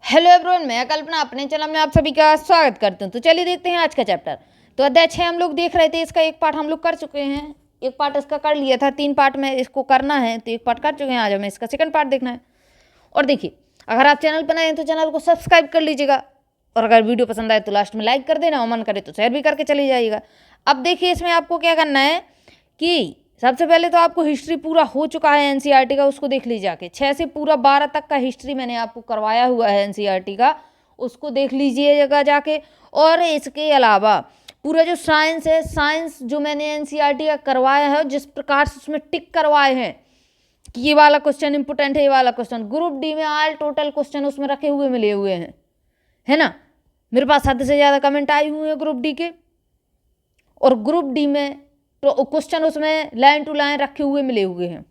Hello everyone, मैं कल्पना अपने channel में आप सभी का स्वागत करती हूँ। तो चलिए देखते हैं आज का चैप्टर। तो अध्याय 6 हम लोग देख रहे थे, इसका एक पार्ट हम लोग कर चुके हैं, एक पार्ट इसका कर लिया था, 3 पार्ट में इसको करना है, तो एक पार्ट कर चुके हैं। आज हमें इसका सेकंड पार्ट देखना है। और देखिए, अगर आप चैनल पर नए हैं तो चैनल को सब्सक्राइब कर लीजिएगा, और अगर वीडियो पसंद आए तो लास्ट में लाइक कर देना, और मन करे तो शेयर भी करके चले जाइएगा। अब देखिए, इसमें आपको क्या करना है कि सबसे पहले तो आपको हिस्ट्री पूरा हो चुका है एनसीईआरटी का, उसको देख लीजिए जाके। 6 से पूरा 12 तक का हिस्ट्री मैंने आपको करवाया हुआ है एनसीईआरटी का, उसको देख लीजिएगा जाके। और इसके अलावा पूरा जो साइंस है, साइंस जो मैंने एनसीईआरटी का करवाया है, जिस प्रकार से उसमें टिक करवाए हैं कि ये वाला क्वेश्चन इंपोर्टेंट है, ये वाला क्वेश्चन, ग्रुप डी में ऑल टोटल क्वेश्चन उसमें रखे हुए मिले हुए हैं, है ना। मेरे पास हद से ज़्यादा कमेंट आए हुए हैं ग्रुप डी के, और ग्रुप डी में तो क्वेश्चन उसमें लाइन टू लाइन रखे हुए मिले हुए हैं।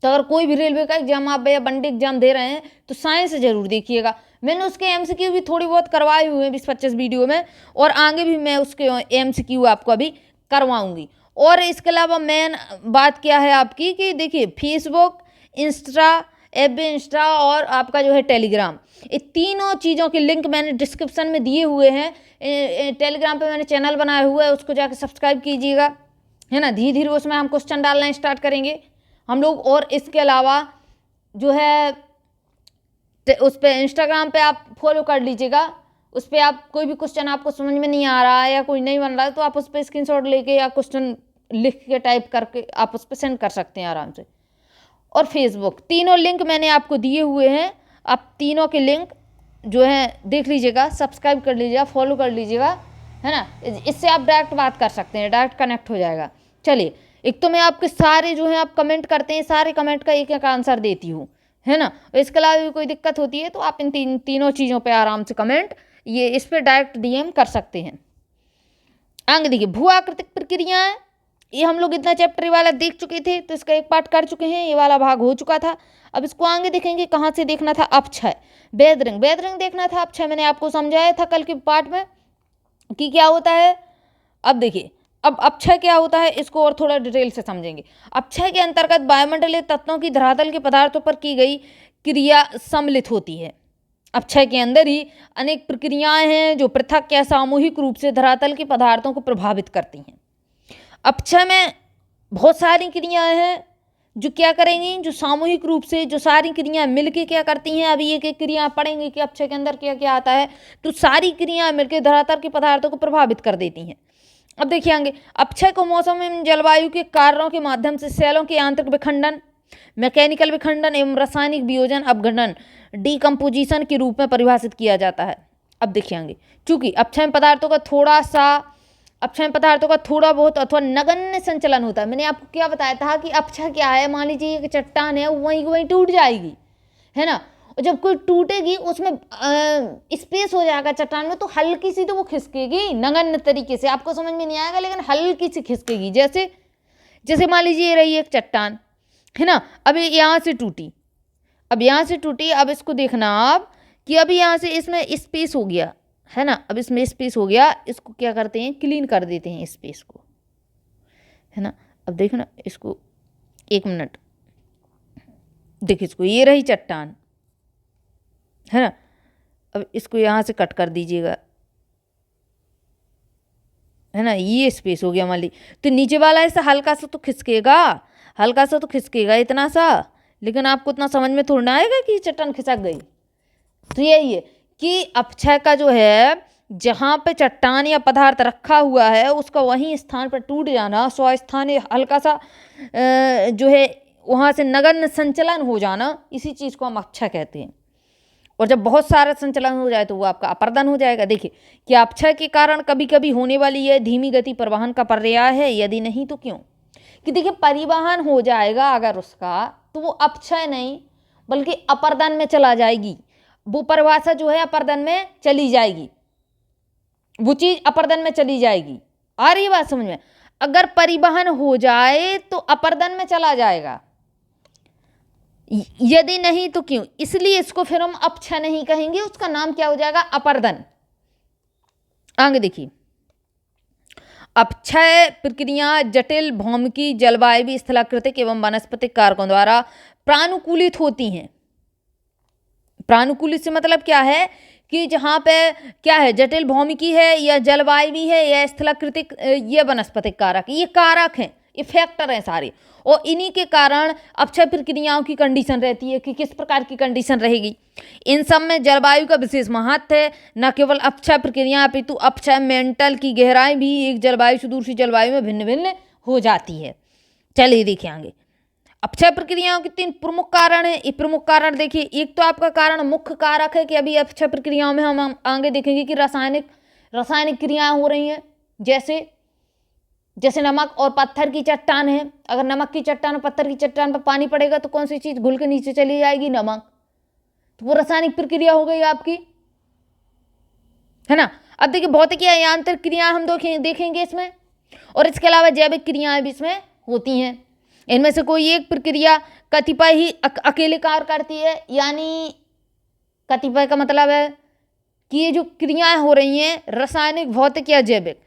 तो अगर कोई भी रेलवे का एग्जाम आप या बंडी एग्जाम दे रहे हैं तो साइंस जरूर देखिएगा। मैंने उसके एमसीक्यू भी थोड़ी बहुत करवाए हुए हैं 20-25 वीडियो में, और आगे भी मैं उसके एमसीक्यू आपको अभी करवाऊंगी। और इसके अलावा मेन बात क्या है आपकी कि देखिए, फेसबुक, इंस्टा, एफ इंस्टा और आपका जो है टेलीग्राम, ये तीनों चीज़ों के लिंक मैंने डिस्क्रिप्शन में दिए हुए हैं। टेलीग्राम पे मैंने चैनल बनाया हुआ है, उसको जाकर सब्सक्राइब कीजिएगा, है ना। धीरे धीरे उसमें हम क्वेश्चन डालना स्टार्ट करेंगे हम लोग। और इसके अलावा जो है उस पर इंस्टाग्राम पे आप फॉलो कर लीजिएगा, उस पर आप कोई भी क्वेश्चन आपको समझ में नहीं आ रहा है या कोई नहीं बन रहा है तो आप उस पर स्क्रीनशॉट लेके या क्वेश्चन लिख के टाइप करके आप उस पर सेंड कर सकते हैं आराम से। और फेसबुक, तीनों लिंक मैंने आपको दिए हुए हैं, आप तीनों के लिंक जो है देख लीजिएगा, सब्सक्राइब कर लीजिएगा, फॉलो कर लीजिएगा, है ना। इससे आप डायरेक्ट बात कर सकते हैं, डायरेक्ट कनेक्ट हो जाएगा। चलिए, एक तो मैं आपके सारे जो है आप कमेंट करते हैं, सारे कमेंट का एक एक आंसर देती हूँ, है ना। इसके अलावा भी कोई दिक्कत होती है तो आप इन तीनों चीज़ों पे आराम से कमेंट, ये इस पर डायरेक्ट डीएम कर सकते हैं। आगे देखिए, भू आकृतिक प्रक्रियाएं, ये हम लोग इतना चैप्टर वाला देख चुके थे, तो इसका एक पार्ट कर चुके हैं, ये वाला भाग हो चुका था। अब इसको आगे देखेंगे, कहाँ से देखना था, अपक्षय, वेदरिंग, वेदरिंग देखना था। अपक्षय मैंने आपको समझाया था कल के पार्ट में कि क्या होता है। अब देखिए, अब अपक्षय क्या होता है इसको और थोड़ा डिटेल से समझेंगे। अपक्षय के अंतर्गत वायुमंडलीय तत्वों की धरातल के पदार्थों पर की गई क्रिया सम्मिलित होती है। अपक्षय के अंदर ही अनेक प्रक्रियाएं हैं जो पृथक या सामूहिक रूप से धरातल के पदार्थों को प्रभावित करती हैं। अपक्षय में बहुत सारी क्रियाएं हैं जो क्या करेंगी, जो सामूहिक रूप से जो सारी क्रियाएं मिलके क्या करती हैं। अभी एक एक क्रिया पढ़ेंगे कि अपक्षय के अंदर क्या क्या आता है, तो सारी क्रियाएं मिलकर धरातल के पदार्थों को प्रभावित कर देती हैं। अब देखिए आगे, अपक्षय को मौसम एवं जलवायु के कारणों के माध्यम से सेलों के आंतरिक विखंडन, मैकेनिकल विखंडन एवं रासायनिक वियोजन, अपघटन, डीकम्पोजिशन के रूप में परिभाषित किया जाता है। अब देखिए आगे, चूंकि अपक्षय पदार्थों का थोड़ा बहुत अथवा नगण्य संचलन होता है। मैंने आपको क्या बताया था कि अपक्षय क्या है, मान लीजिए एक चट्टान है, वहीं टूट जाएगी, है ना। और जब कोई टूटेगी उसमें स्पेस हो जाएगा चट्टान में, तो हल्की सी तो वो खिसकेगी नगण्य तरीके से, आपको समझ में नहीं आएगा लेकिन हल्की सी खिसकेगी। जैसे जैसे मान लीजिए ये रही एक चट्टान, है ना। अब यहाँ से टूटी, अब इसको देखना आप कि अभी यहाँ से इसमें स्पेस हो गया, है ना। अब इसमें स्पेस हो गया, इसको क्या करते हैं, क्लीन कर देते हैं स्पेस को, है ना। अब देखना इसको, एक मिनट, देखिए इसको, ये रही चट्टान, है ना। अब इसको यहाँ से कट कर दीजिएगा, है ना। ये स्पेस हो गया मान ली, तो नीचे वाला ऐसा हल्का सा तो खिसकेगा, इतना सा, लेकिन आपको उतना समझ में थोड़ा ना आएगा कि चट्टान खिसक गई। तो यही है कि अपक्षय का जो है, जहाँ पे चट्टान या पदार्थ रखा हुआ है उसका वहीं स्थान पर टूट जाना, स्वस्थान हल्का सा जो है वहाँ से नगण्य संचलन हो जाना, इसी चीज़ को हम अपक्षय कहते हैं। और जब बहुत सारा संचलन हो जाए तो वो आपका अपरदन हो जाएगा। देखिए कि अपक्षय के कारण कभी कभी होने वाली यह धीमी गति परिवहन का पर्याय है, यदि नहीं तो क्यों। कि देखिए, परिवहन हो जाएगा अगर उसका, तो वो अपक्षय नहीं बल्कि अपरदन में चला जाएगी। वो परिभाषा जो है अपरदन में चली जाएगी, वो चीज अपरदन में चली जाएगी। आ रही है बात समझ में। अगर परिवहन हो जाए तो अपरदन में चला जाएगा, यदि नहीं तो क्यों, इसलिए इसको फिर हम अपक्षय नहीं कहेंगे, उसका नाम क्या हो जाएगा, अपरदन। आगे देखिए, अपक्षय प्रक्रिया जटिल भौमिकी, जलवायु, स्थलाकृतिक एवं वनस्पतिक कारकों द्वारा प्रानुकूलित होती हैं। प्रानुकूलित से मतलब क्या है कि जहाँ पे क्या है, जटिल भौमिकी है या जलवायु है या स्थलाकृतिक, ये वनस्पतिक कारक, ये कारक हैं, ये फैक्टर हैं सारे, और इन्हीं के कारण अपक्षय प्रक्रियाओं की कंडीशन रहती है कि किस प्रकार की कंडीशन रहेगी। इन सब में जलवायु का विशेष महत्व है। न केवल अपक्षय प्रक्रिया अपितु अपक्षय मेंटल की गहराई भी एक जलवायु से दूसरी जलवायु में भिन्न भिन्न हो जाती है। चलिए देखिए आगे, अपक्षय प्रक्रियाओं के 3 प्रमुख कारण हैं। ये प्रमुख कारण देखिए, एक तो आपका कारण मुख्य कारक है कि अभी अपक्षय प्रक्रियाओं में हम आगे देखेंगे कि रासायनिक क्रियाएं हो रही हैं, जैसे नमक और पत्थर की चट्टान है। अगर नमक की चट्टान और पत्थर की चट्टान पर पानी पड़ेगा तो कौन सी चीज घुल के नीचे चली जाएगी? नमक। तो वो रासायनिक प्रक्रिया हो गई आपकी, है ना। अब देखिए भौतिक या यांत्रिक क्रिया हम देखेंगे इसमें, और इसके अलावा जैविक क्रियाएं भी इसमें होती हैं। इनमें से कोई एक प्रक्रिया कतिपय ही अकेले कार्य करती है, यानी कतिपय का मतलब है कि ये जो क्रियाएं हो रही हैं रासायनिक, भौतिक या जैविक,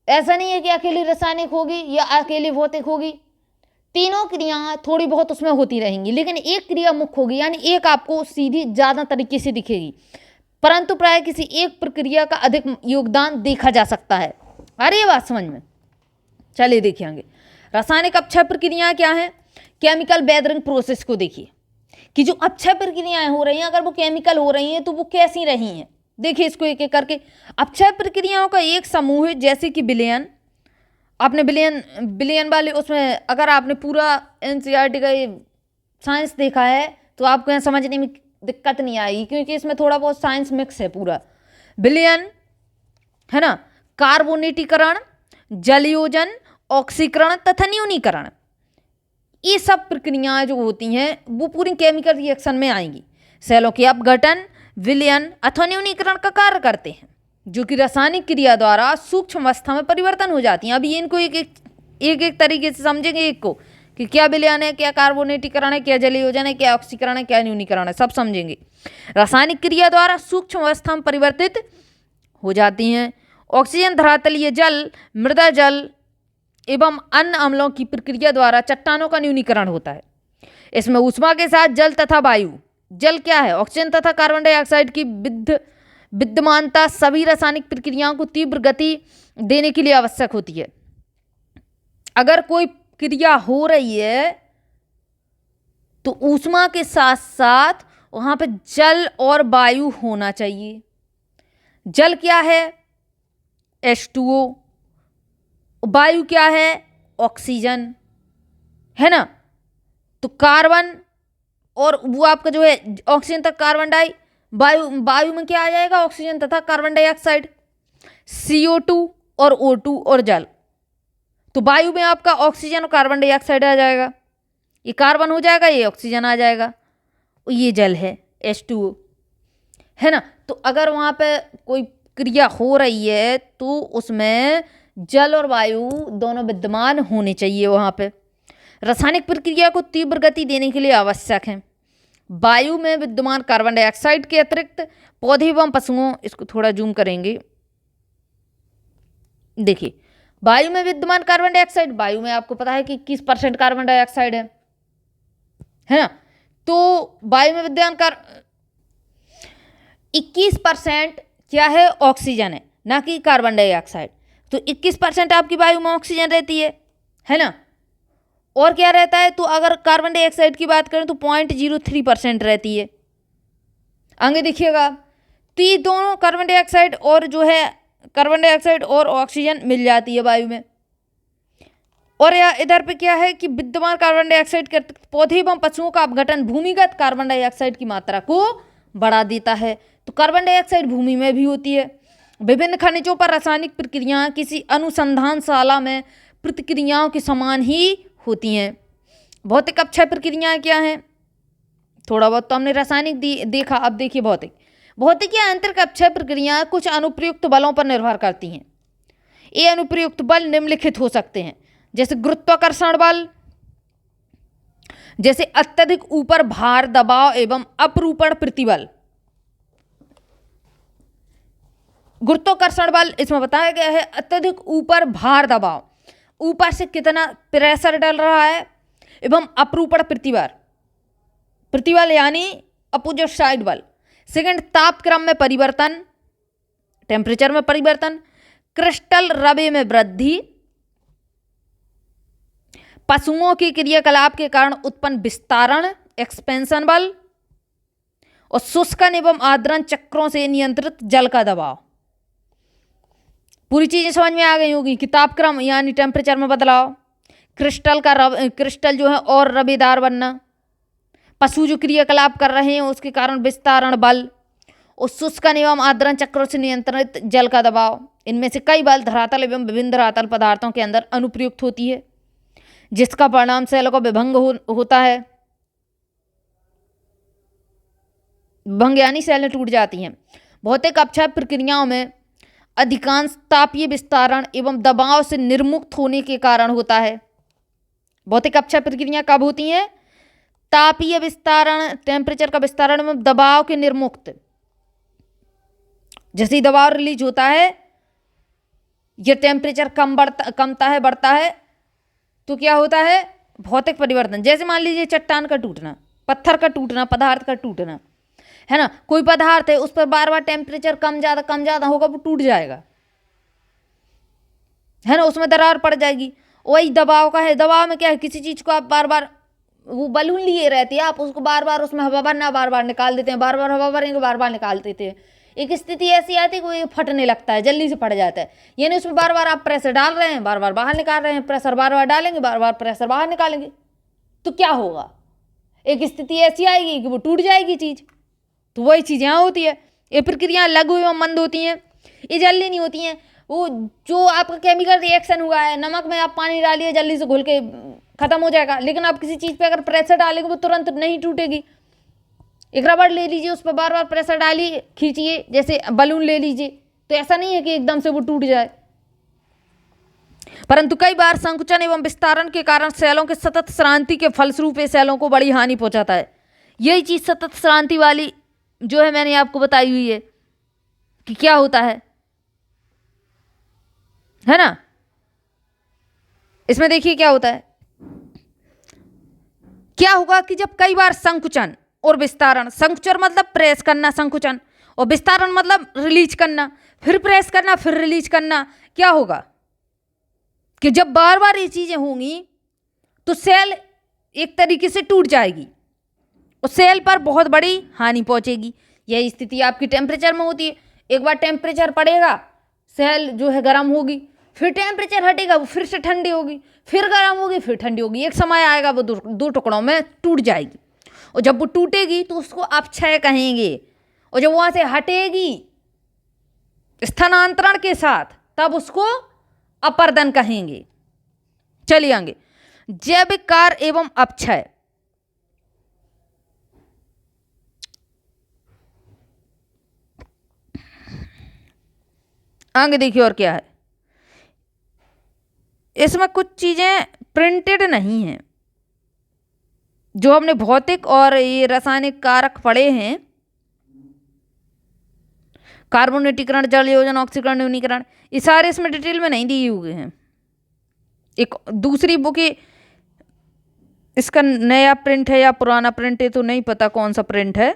ऐसा नहीं है कि अकेली रासायनिक होगी या अकेली भौतिक होगी, तीनों क्रियाएं थोड़ी बहुत उसमें होती रहेंगी, लेकिन एक क्रिया मुख्य होगी, यानी एक आपको सीधी ज़्यादा तरीके से दिखेगी, परंतु प्राय किसी एक प्रक्रिया का अधिक योगदान देखा जा सकता है। अरे ये बात समझ में। चलिए देखिए आगे, रासायनिक अपक्षय प्रक्रियाएं क्या है। केमिकल वेदरिंग प्रोसेस को देखिए कि जो अपक्षय प्रक्रियाएं हो रही हैं, अगर वो केमिकल हो रही हैं तो वो कैसी रही हैं। देखिए इसको एक एक करके। अपक्षय प्रक्रियाओं का एक समूह है, जैसे कि विलयन। आपने विलयन वाले उसमें अगर आपने पूरा एनसीईआरटी का ये साइंस देखा है तो आपको यहाँ समझने में दिक्कत नहीं आएगी, क्योंकि इसमें थोड़ा बहुत साइंस मिक्स है पूरा। विलयन, है ना, कार्बोनेटीकरण, जलयोजन, ऑक्सीकरण तथा न्यूनीकरण, ये सब प्रक्रियाएं जो होती हैं वो पूरी केमिकल रिएक्शन में आएंगी। सेलों के अपघटन, विलयन अथवा न्यूनीकरण का कार्य करते हैं, जो कि रासायनिक क्रिया द्वारा सूक्ष्म अवस्था में परिवर्तन हो जाती हैं। अभी इनको एक एक तरीके से समझेंगे एक को, कि क्या विलयन है, क्या कार्बोनेटीकरण है, क्या जलयोजन है, क्या ऑक्सीकरण है, क्या न्यूनीकरण है, सब समझेंगे। रासायनिक क्रिया द्वारा सूक्ष्म अवस्था में परिवर्तित हो जाती हैं। ऑक्सीजन, धरातलीय जल, मृदा जल एवं अन्य अम्लों की प्रक्रिया द्वारा चट्टानों का न्यूनीकरण होता है। इसमें ऊष्मा के साथ जल तथा वायु, जल क्या है, ऑक्सीजन तथा कार्बन डाइऑक्साइड की विद्यमानता सभी रासायनिक प्रक्रियाओं को तीव्र गति देने के लिए आवश्यक होती है। अगर कोई क्रिया हो रही है तो ऊष्मा के साथ साथ वहां पे जल और वायु होना चाहिए। जल क्या है, H2O, वायु क्या है, ऑक्सीजन, है ना। तो कार्बन और वो आपका जो है ऑक्सीजन तक कार्बन डाई, वायु में क्या आ जाएगा, ऑक्सीजन तथा कार्बन डाइऑक्साइड, CO2 और O2 और जल। तो वायु में आपका ऑक्सीजन और कार्बन डाइऑक्साइड आ जाएगा, ये कार्बन हो जाएगा, ये ऑक्सीजन आ जाएगा, ये जल है H2O, है ना। तो अगर वहाँ पे कोई क्रिया हो रही है तो उसमें जल और वायु दोनों विद्यमान होने चाहिए वहाँ पे। रासायनिक प्रक्रिया को तीव्र गति देने के लिए आवश्यक है। वायु में विद्यमान कार्बन डाइऑक्साइड के अतिरिक्त पौधे एवं पशुओं, इसको थोड़ा जूम करेंगे, देखिए वायु में विद्यमान कार्बन डाइऑक्साइड, वायु में आपको पता है कि 21% कार्बन डाइऑक्साइड है ना। तो वायु में विद्यमान 21% क्या है, ऑक्सीजन है, ना कि कार्बन डाइऑक्साइड। तो 21% आपकी वायु में ऑक्सीजन रहती है ना। और क्या रहता है, तो अगर कार्बन डाइऑक्साइड की बात करें तो 0.03% रहती है। आगे देखिएगा, तो ये दोनों कार्बन डाइऑक्साइड और जो है कार्बन डाइऑक्साइड और ऑक्सीजन मिल जाती है वायु में। और या इधर पे क्या है कि विद्यमान कार्बन डाइऑक्साइड के पौधे एवं पशुओं का अपघटन भूमिगत कार्बन डाइऑक्साइड की मात्रा को बढ़ा देता है। तो कार्बन डाइऑक्साइड भूमि में भी होती है। विभिन्न खनिजों पर रासायनिक प्रक्रियाएं किसी अनुसंधानशाला में प्रतिक्रियाओं के समान ही होती हैं। भौतिक अपक्षय प्रक्रियाएं क्या हैं, थोड़ा बहुत तो हमने रासायनिक देखा, अब देखिए भौतिक या यांत्रिक अपक्षय प्रक्रियाएं कुछ अनुप्रयुक्त बलों पर निर्भर करती हैं। ये अनुप्रयुक्त बल निम्नलिखित हो सकते हैं, जैसे गुरुत्वाकर्षण बल, जैसे अत्यधिक ऊपर भार दबाव एवं अपरूपण प्रतिबल। गुरुत्वाकर्षण बल इसमें बताया गया है अत्यधिक ऊपर भार दबाव, ऊपर से कितना प्रेशर डल रहा है, एवं अपरूपण प्रतिबल यानी अपोजिट साइड बल। सेकंड, तापक्रम में परिवर्तन, टेम्परेचर में परिवर्तन। क्रिस्टल रबे में वृद्धि। पशुओं के क्रियाकलाप के कारण उत्पन्न विस्तारण, एक्सपेंशन बल। और शुष्कन एवं आर्द्रन चक्रों से नियंत्रित जल का दबाव। पूरी चीजें समझ में आ गई होगी कि तापक्रम यानी टेम्परेचर में बदलाव, क्रिस्टल जो है और रबेदार बनना, पशु जो क्रियाकलाप कर रहे हैं उसके कारण विस्तारण बल, और शुष्कन एवं आर्द्रन चक्रों से नियंत्रित जल का दबाव। इनमें से कई बल धरातल एवं विभिन्न धरातल पदार्थों के अंदर अनुप्रयुक्त होती है, जिसका परिणाम सेल का विभंग होता है। विभंग यानी सेलें टूट जाती हैं। भौतिक अपक्षय प्रक्रियाओं में अधिकांश तापीय विस्तारण एवं दबाव से निर्मुक्त होने के कारण होता है। भौतिक अपक्षय प्रक्रिया कब होती हैं? तापीय विस्तारण, टेम्परेचर का विस्तारण एवं दबाव के निर्मुक्त। जैसे ही दबाव रिलीज होता है, यह टेम्परेचर कमता है, बढ़ता है, तो क्या होता है? भौतिक परिवर्तन। जैसे मान लीजिए चट्टान का टूटना, पत्थर का टूटना, पदार्थ का टूटना, है ना। कोई पदार्थ है, उस पर बार बार टेम्परेचर कम ज्यादा होगा, वो टूट जाएगा, है ना, उसमें दरार पड़ जाएगी। वही दबाव का है। दबाव में क्या है? किसी चीज को आप बार बार, वो बलून लिए रहती है, आप उसको बार बार उसमें हवा भरना, बार बार निकाल देते हैं, बार बार हवा भरेंगे, बार बार निकाल देते हैं। एक स्थिति ऐसी आती है कि वो फटने लगता है, जल्दी से फट जाता है। यानी उसमें बार बार आप प्रेशर डाल रहे हैं, बार बार बाहर निकाल रहे हैं, प्रेशर बार बार डालेंगे, बार बार प्रेशर बाहर निकालेंगे, तो क्या होगा? एक स्थिति ऐसी आएगी कि वो टूट जाएगी चीज। तो वही चीज यहाँ होती है। ये प्रक्रियाएं लघु एवं मंद होती हैं, ये जल्दी नहीं होती हैं। वो जो आपका केमिकल रिएक्शन हुआ है, नमक में आप पानी डालिए, जल्दी से घुल के खत्म हो जाएगा। लेकिन आप किसी चीज पे अगर प्रेशर डालेंगे, वो तुरंत नहीं टूटेगी। एक रबड़ ले लीजिए, उस पर बार बार प्रेशर डालिए, खींचिए, जैसे बलून ले लीजिए, तो ऐसा नहीं है कि एकदम से वो टूट जाए। परंतु कई बार संकुचन एवं विस्तारण के कारण सेलों के सतत श्रांति के फलस्वरूप सेलों को बड़ी हानि पहुंचाता है। यही चीज सतत श्रांति वाली जो है मैंने आपको बताई हुई है कि क्या होता है ना। इसमें देखिए क्या होता है। क्या होगा कि जब कई बार संकुचन और विस्तारण, संकुचन मतलब प्रेस करना, संकुचन, और विस्तारण मतलब रिलीज करना, फिर प्रेस करना, फिर रिलीज करना, क्या होगा कि जब बार बार ये चीजें होंगी तो सेल एक तरीके से टूट जाएगी और सेल पर बहुत बड़ी हानि पहुंचेगी। यह स्थिति आपकी टेम्परेचर में होती है। एक बार टेम्परेचर पड़ेगा, सेल जो है गर्म होगी, फिर टेम्परेचर हटेगा, वो फिर से ठंडी होगी, फिर गर्म होगी, फिर ठंडी होगी। एक समय आएगा वो दो टुकड़ों में टूट जाएगी, और जब वो टूटेगी तो उसको अपक्षय कहेंगे, और जब वहां से हटेगी स्थानांतरण के साथ, तब उसको अपर्दन कहेंगे। चलिए आगे, जैविक कार्य एवं अपक्षय। आगे देखिए और क्या है। इसमें कुछ चीजें प्रिंटेड नहीं हैं, जो हमने भौतिक और ये रासायनिक कारक पढ़े हैं, कार्बोनेटीकरण, जल योजन, ऑक्सीकरण, न्यूनीकरण, ये सारे इसमें डिटेल में नहीं दिए हुए हैं। एक दूसरी बुक है, इसका नया प्रिंट है या पुराना प्रिंट है तो नहीं पता कौन सा प्रिंट है,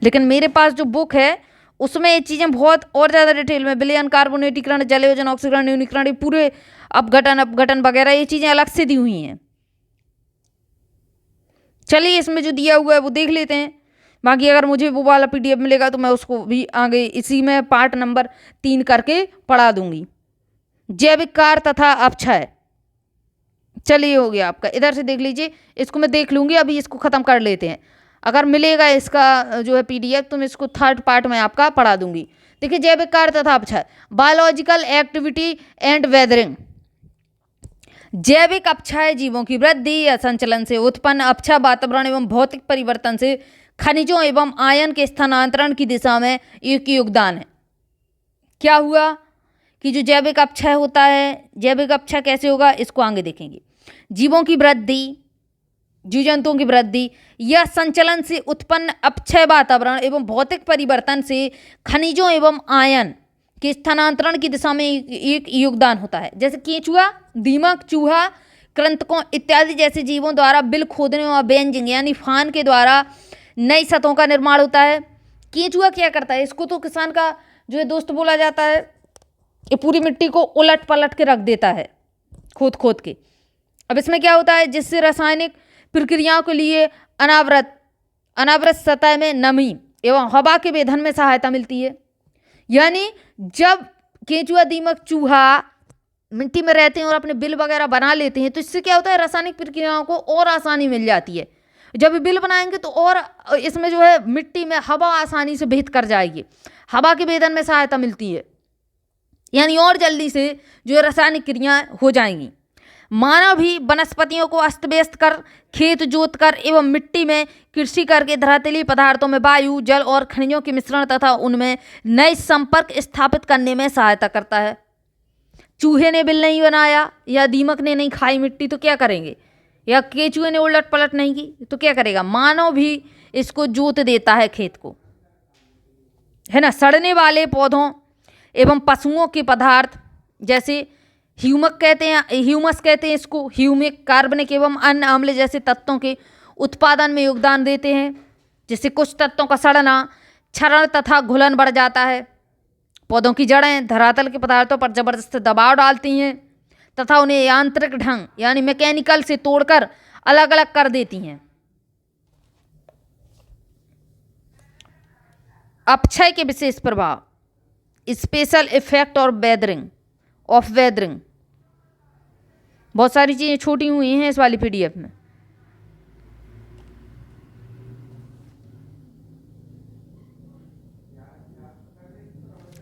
लेकिन मेरे पास जो बुक है उसमें ये चीजें बहुत और ज्यादा डिटेल में, विलयन, कार्बोनेटीकरण, जल योजन, ऑक्सीकरण, न्यूनीकरण, ये पूरे अपघटन वगैरह ये चीजें अलग से दी हुई हैं। चलिए इसमें जो दिया हुआ है वो देख लेते हैं। बाकी अगर मुझे वो वाला PDF मिलेगा तो मैं उसको भी आगे इसी में पार्ट नंबर 3 करके पढ़ा दूंगी। जैविक कार्य तथा अपक्षय, चलिए हो गया आपका। इधर से देख लीजिए, इसको मैं देख लूंगी, अभी इसको खत्म कर लेते हैं। अगर मिलेगा इसका जो है PDF तो मैं इसको 3rd पार्ट में आपका पढ़ा दूंगी। देखिए, जैविक कार्य तथा अपक्षय, बायोलॉजिकल एक्टिविटी एंड वेदरिंग। जैविक अपक्षय जीवों की वृद्धि या संचलन से उत्पन्न अपक्षय वातावरण एवं भौतिक परिवर्तन से खनिजों एवं आयन के स्थानांतरण की दिशा में एक योगदान है। क्या हुआ कि जो जैविक अपक्षय होता है, जैविक अपक्षय कैसे होगा इसको आगे देखेंगे। जीवों की वृद्धि, जीव जंतुओं की वृद्धि या संचलन से उत्पन्न अपक्षय वातावरण एवं भौतिक परिवर्तन से खनिजों एवं आयन के स्थानांतरण की दिशा में एक योगदान होता है। जैसे केंचुआ, दीमक, चूहा कृंतकों इत्यादि जैसे जीवों द्वारा बिल खोदने और बेंजिंग यानी फान के द्वारा नई सतहों का निर्माण होता है। केंचुआ क्या करता है, इसको तो किसान का जो है दोस्त बोला जाता है। ये पूरी मिट्टी को उलट पलट के रख देता है खोद खोद के। अब इसमें क्या होता है, जिससे रासायनिक प्रक्रियाओं के लिए अनावृत सतह में नमी एवं हवा के वेधन में सहायता मिलती है। यानी जब केंचुआ, दीमक, चूहा मिट्टी में रहते हैं और अपने बिल वगैरह बना लेते हैं तो इससे क्या होता है, रासायनिक प्रक्रियाओं को और आसानी मिल जाती है। जब बिल बनाएंगे तो और इसमें जो है मिट्टी में हवा आसानी से भेद कर जाएगी, हवा के वेधन में सहायता मिलती है, यानी और जल्दी से जो रासायनिक क्रियाएं हो जाएंगी। मानव भी वनस्पतियों को अस्त व्यस्त कर, खेत जोत कर एवं मिट्टी में कृषि करके धरातलीय पदार्थों में वायु, जल और खनिजों के मिश्रण तथा उनमें नए संपर्क स्थापित करने में सहायता करता है। चूहे ने बिल नहीं बनाया या दीमक ने नहीं खाई मिट्टी तो क्या करेंगे, या केंचुए ने उलट पलट नहीं की तो क्या करेगा, मानव भी इसको जोत देता है खेत को, है ना। सड़ने वाले पौधों एवं पशुओं के पदार्थ जैसे ह्यूमस कहते हैं इसको, ह्यूमिक, कार्बनिक एवं अन्य अम्ल जैसे तत्वों के उत्पादन में योगदान देते हैं। जिससे कुछ तत्वों का सड़ना, क्षरण तथा घुलन बढ़ जाता है। पौधों की जड़ें धरातल के पदार्थों पर जबरदस्त दबाव डालती हैं तथा उन्हें यांत्रिक ढंग यानी मैकेनिकल से तोड़कर अलग अलग कर देती हैं। अपक्षय के विशेष प्रभाव, स्पेशल इफेक्ट और वेदरिंग ऑफ वेदरिंग, बहुत सारी चीजें छोटी हुई हैं इस वाली पीडीएफ में।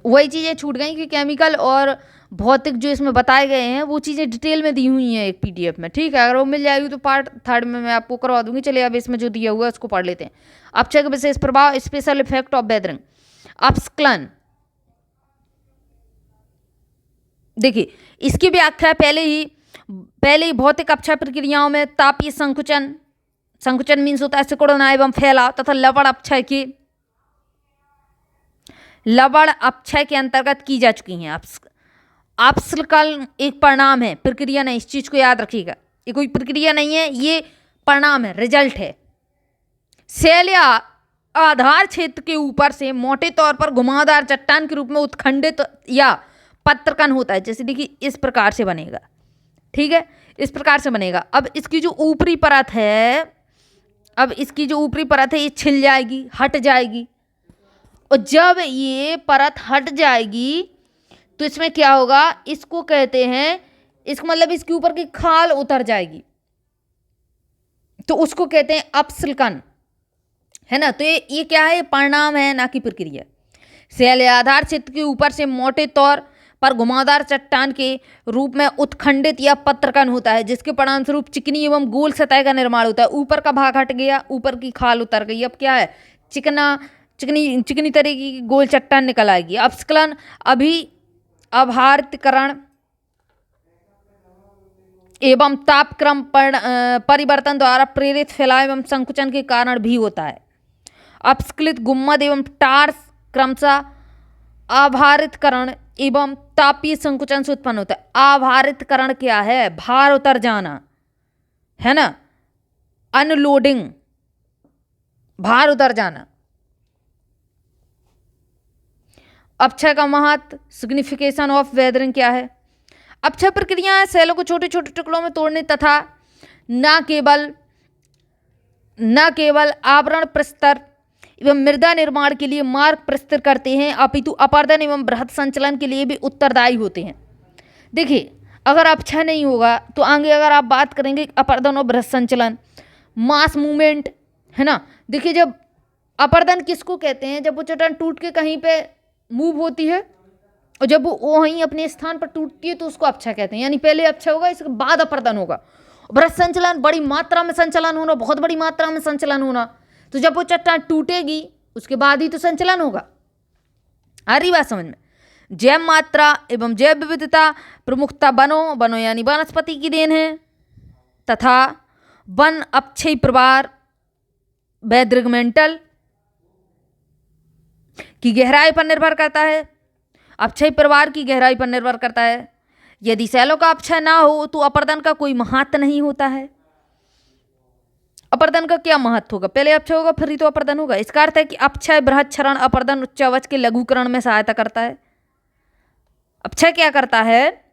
वही चीजें छूट गई कि केमिकल और भौतिक जो इसमें बताए गए हैं वो चीजें डिटेल में दी हुई हैं एक पीडीएफ में, ठीक है। अगर वो मिल जाएगी तो पार्ट 3 में मैं आपको करवा दूंगी। चलिए अब इसमें जो दिया हुआ है उसको पढ़ लेते हैं। अपक्षय का विशेष प्रभाव, स्पेशल इफेक्ट ऑफ वेदरिंग। अपस्खलन, देखिए इसकी व्याख्या पहले ही भौतिक अपक्षय प्रक्रियाओं में तापीय संकुचन मीन्स होता है सिकुड़ना एवं फैलाव, तथा लवण अपक्षय के अंतर्गत की जा चुकी हैं। अपस्खलन एक परिणाम है, प्रक्रिया नहीं, इस चीज को याद रखिएगा। ये कोई प्रक्रिया नहीं है, ये परिणाम है, रिजल्ट है। सेल या आधार क्षेत्र के ऊपर से मोटे तौर पर घुमावदार चट्टान के रूप में उत्खंडित या पत्रकन होता है। जैसे देखिए इस प्रकार से बनेगा, ठीक है, इस प्रकार से बनेगा। अब इसकी जो ऊपरी परत है, ये छिल जाएगी, हट जाएगी। और जब ये परत हट जाएगी तो इसमें क्या होगा, इसको कहते हैं, इसका मतलब इसके ऊपर की खाल उतर जाएगी तो उसको कहते हैं अपस्खलन, है ना। तो ये क्या है, परिणाम है ना कि प्रक्रिया। सेल या आधार क्षेत्र के ऊपर से मोटे तौर पर घुमावदार चट्टान के रूप में उत्खंडित या पत्रकन होता है, जिसके परिणाम स्वरूप चिकनी एवं गोल सतह का निर्माण होता है। ऊपर का भाग हट गया, ऊपर की खाल उतर गई, अब क्या है, चिकनी तरीके की गोल चट्टान निकल आएगी। अपस्खलन अभारितकरण एवं तापक्रम परिवर्तन द्वारा प्रेरित फैलाव एवं संकुचन के कारण भी होता है। अपस्खलित गुम्मद एवं टार्स क्रमशः आभारितकरण एवं तापीय संकुचन से उत्पन्न होता है। आभारितकरण क्या है, भार उतर जाना, है ना, अनलोडिंग, भार उतर जाना। अपक्षय का महत्व, सिग्निफिकेशन ऑफ वेदरिंग क्या है। अपक्षय प्रक्रिया सेलों को छोटे छोटे टुकड़ों में तोड़ने तथा न केवल आवरण प्रस्तर एवं मृदा निर्माण के लिए मार्ग प्रस्तुत करते हैं, अपितु अपर्दन एवं बृहद संचलन के लिए भी उत्तरदायी होते हैं। देखिए अगर अपक्षय नहीं होगा तो आगे अगर आप बात करेंगे अपर्दन और बृहद संचलन, मास मूवमेंट, है ना। देखिए जब अपर्दन किसको कहते हैं, जब वो चट्टान टूट के कहीं पे मूव होती है और जब वो वहीं अपने स्थान पर टूटती है तो उसको अपक्षय कहते हैं। यानी पहले अपक्षय होगा, इसके बाद अपर्दन होगा। बृहद संचलन, बड़ी मात्रा में संचलन होना, बहुत बड़ी मात्रा में संचलन होना। तो जब वो चट्टान टूटेगी उसके बाद ही तो संचलन होगा। आ रही बात समझ में। जैव मात्रा एवं जैव विविधता प्रमुखता वनों यानी वनस्पति की देन है, तथा वन अपक्षयी प्रवार वैद्रिगमेंटल की गहराई पर निर्भर करता है। अपक्षयी प्रवार की गहराई पर निर्भर करता है। यदि सैलों का अपक्षय ना हो तो अपर्दन का कोई महत्व नहीं होता है। अपर्दन का क्या महत्व होगा? पहले अपक्षय होगा फिर ही तो अपर्दन होगा। इसका अर्थ है कि अपक्षय बृहत क्षरण अपर्दन उच्चावच के लघुकरण में सहायता करता है। अपक्षय क्या करता है?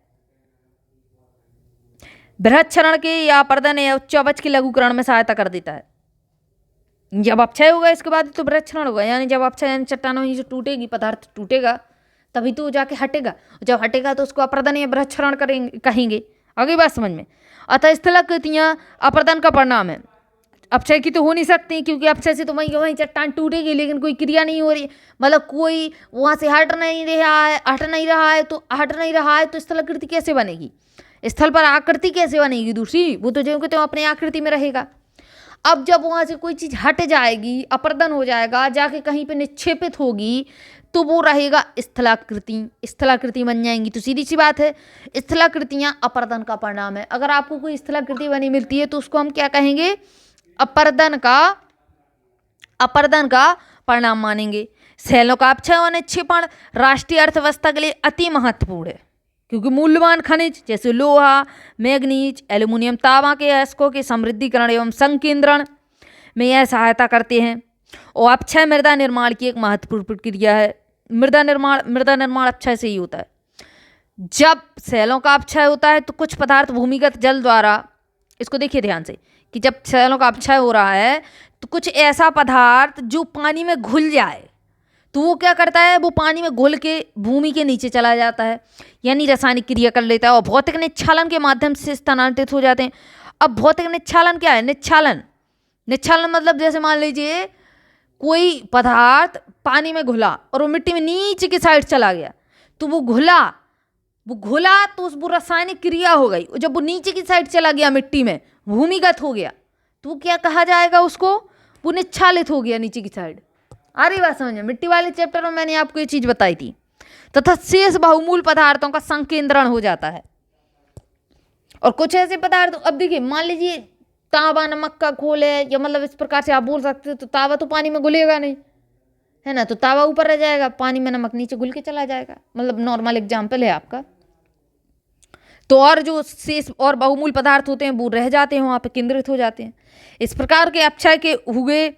बृहत क्षरण के या अपर्दन या उच्चावच के लघुकरण में सहायता कर देता है। जब अपक्षय होगा इसके बाद तो बृहत क्षरण होगा, यानी जब अपक्षय यानी चट्टानों ही जो टूटेगी, पदार्थ टूटेगा तभी तो जाके हटेगा। जब हटेगा तो उसको अपर्दन या बृहत क्षरण करेंगे कहेंगे। आगे बात समझ में। अतः स्थलाकृतियां अपर्दन का परिणाम है। अपक्षय की तो हो नहीं सकती क्योंकि अपक्षय से तो वहीं चट्टान टूटेगी, लेकिन कोई क्रिया नहीं हो रही, मतलब कोई वहां से हट नहीं रहा है तो स्थलाकृति कैसे बनेगी? स्थल पर आकृति कैसे बनेगी दूसरी? वो तो जो कि तो अपने आकृति में रहेगा। अब जब वहां से कोई चीज हट जाएगी, अपर्दन हो जाएगा, जाके कहीं पे निक्षेपित होगी तो वो रहेगा स्थलाकृति। स्थलाकृति बन जाएंगी। तो सीधी सी बात है, स्थलाकृतियां अपर्दन का परिणाम है। अगर आपको कोई स्थलाकृति बनी मिलती है तो उसको हम क्या कहेंगे? अपर्दन का परिणाम मानेंगे। सैलों का अपक्षय और निक्षेपण राष्ट्रीय अर्थव्यवस्था के लिए अति महत्वपूर्ण है, क्योंकि मूल्यवान खनिज जैसे लोहा, मैग्नीज, एल्यूमिनियम, तांबा के अयस्कों के समृद्धिकरण एवं संकेंद्रण में यह सहायता करते हैं। और अपक्षय मृदा निर्माण की एक महत्वपूर्ण प्रक्रिया है। मृदा निर्माण अपक्षय से ही होता है। जब सैलों का अपक्षय होता है तो कुछ पदार्थ भूमिगत जल द्वारा, इसको देखिए ध्यान से, कि जब सैलों का अपक्षय हो रहा है तो कुछ ऐसा पदार्थ जो पानी में घुल जाए तो वो क्या करता है? वो पानी में घुल के भूमि के नीचे चला जाता है, यानी रासायनिक क्रिया कर लेता है और भौतिक निच्छालन के माध्यम से स्थानांतरित हो जाते हैं। अब भौतिक निच्छालन क्या है? निच्छालन मतलब जैसे मान लीजिए कोई पदार्थ पानी में घुला और वो मिट्टी में नीचे की साइड चला गया, तो वो घुला तो उस वो रासायनिक क्रिया हो गई। जब वो नीचे की साइड चला गया, मिट्टी में भूमिगत हो गया, तो क्या कहा जाएगा उसको? वो निच्छालित हो गया नीचे की साइड। आ रही बात समझ में? मिट्टी वाले चैप्टर में मैंने आपको ये चीज बताई थी। तथा शेष बहुमूल पदार्थों का संकेंद्रण हो जाता है। और कुछ ऐसे पदार्थ, अब देखिए मान लीजिए तांबा नमक का घोल है, या मतलब इस प्रकार से आप बोल सकते हो, तो तांबा तो पानी में घुलेगा नहीं, है ना, तो तांबा ऊपर रह जाएगा, पानी में नमक नीचे घुल के चला जाएगा। मतलब नॉर्मल एग्जाम्पल है आपका। तो और जो शेष और बहुमूल पदार्थ होते हैं वो रह जाते हैं, वहाँ पे केंद्रित हो जाते हैं। इस प्रकार के अपक्षय के हुए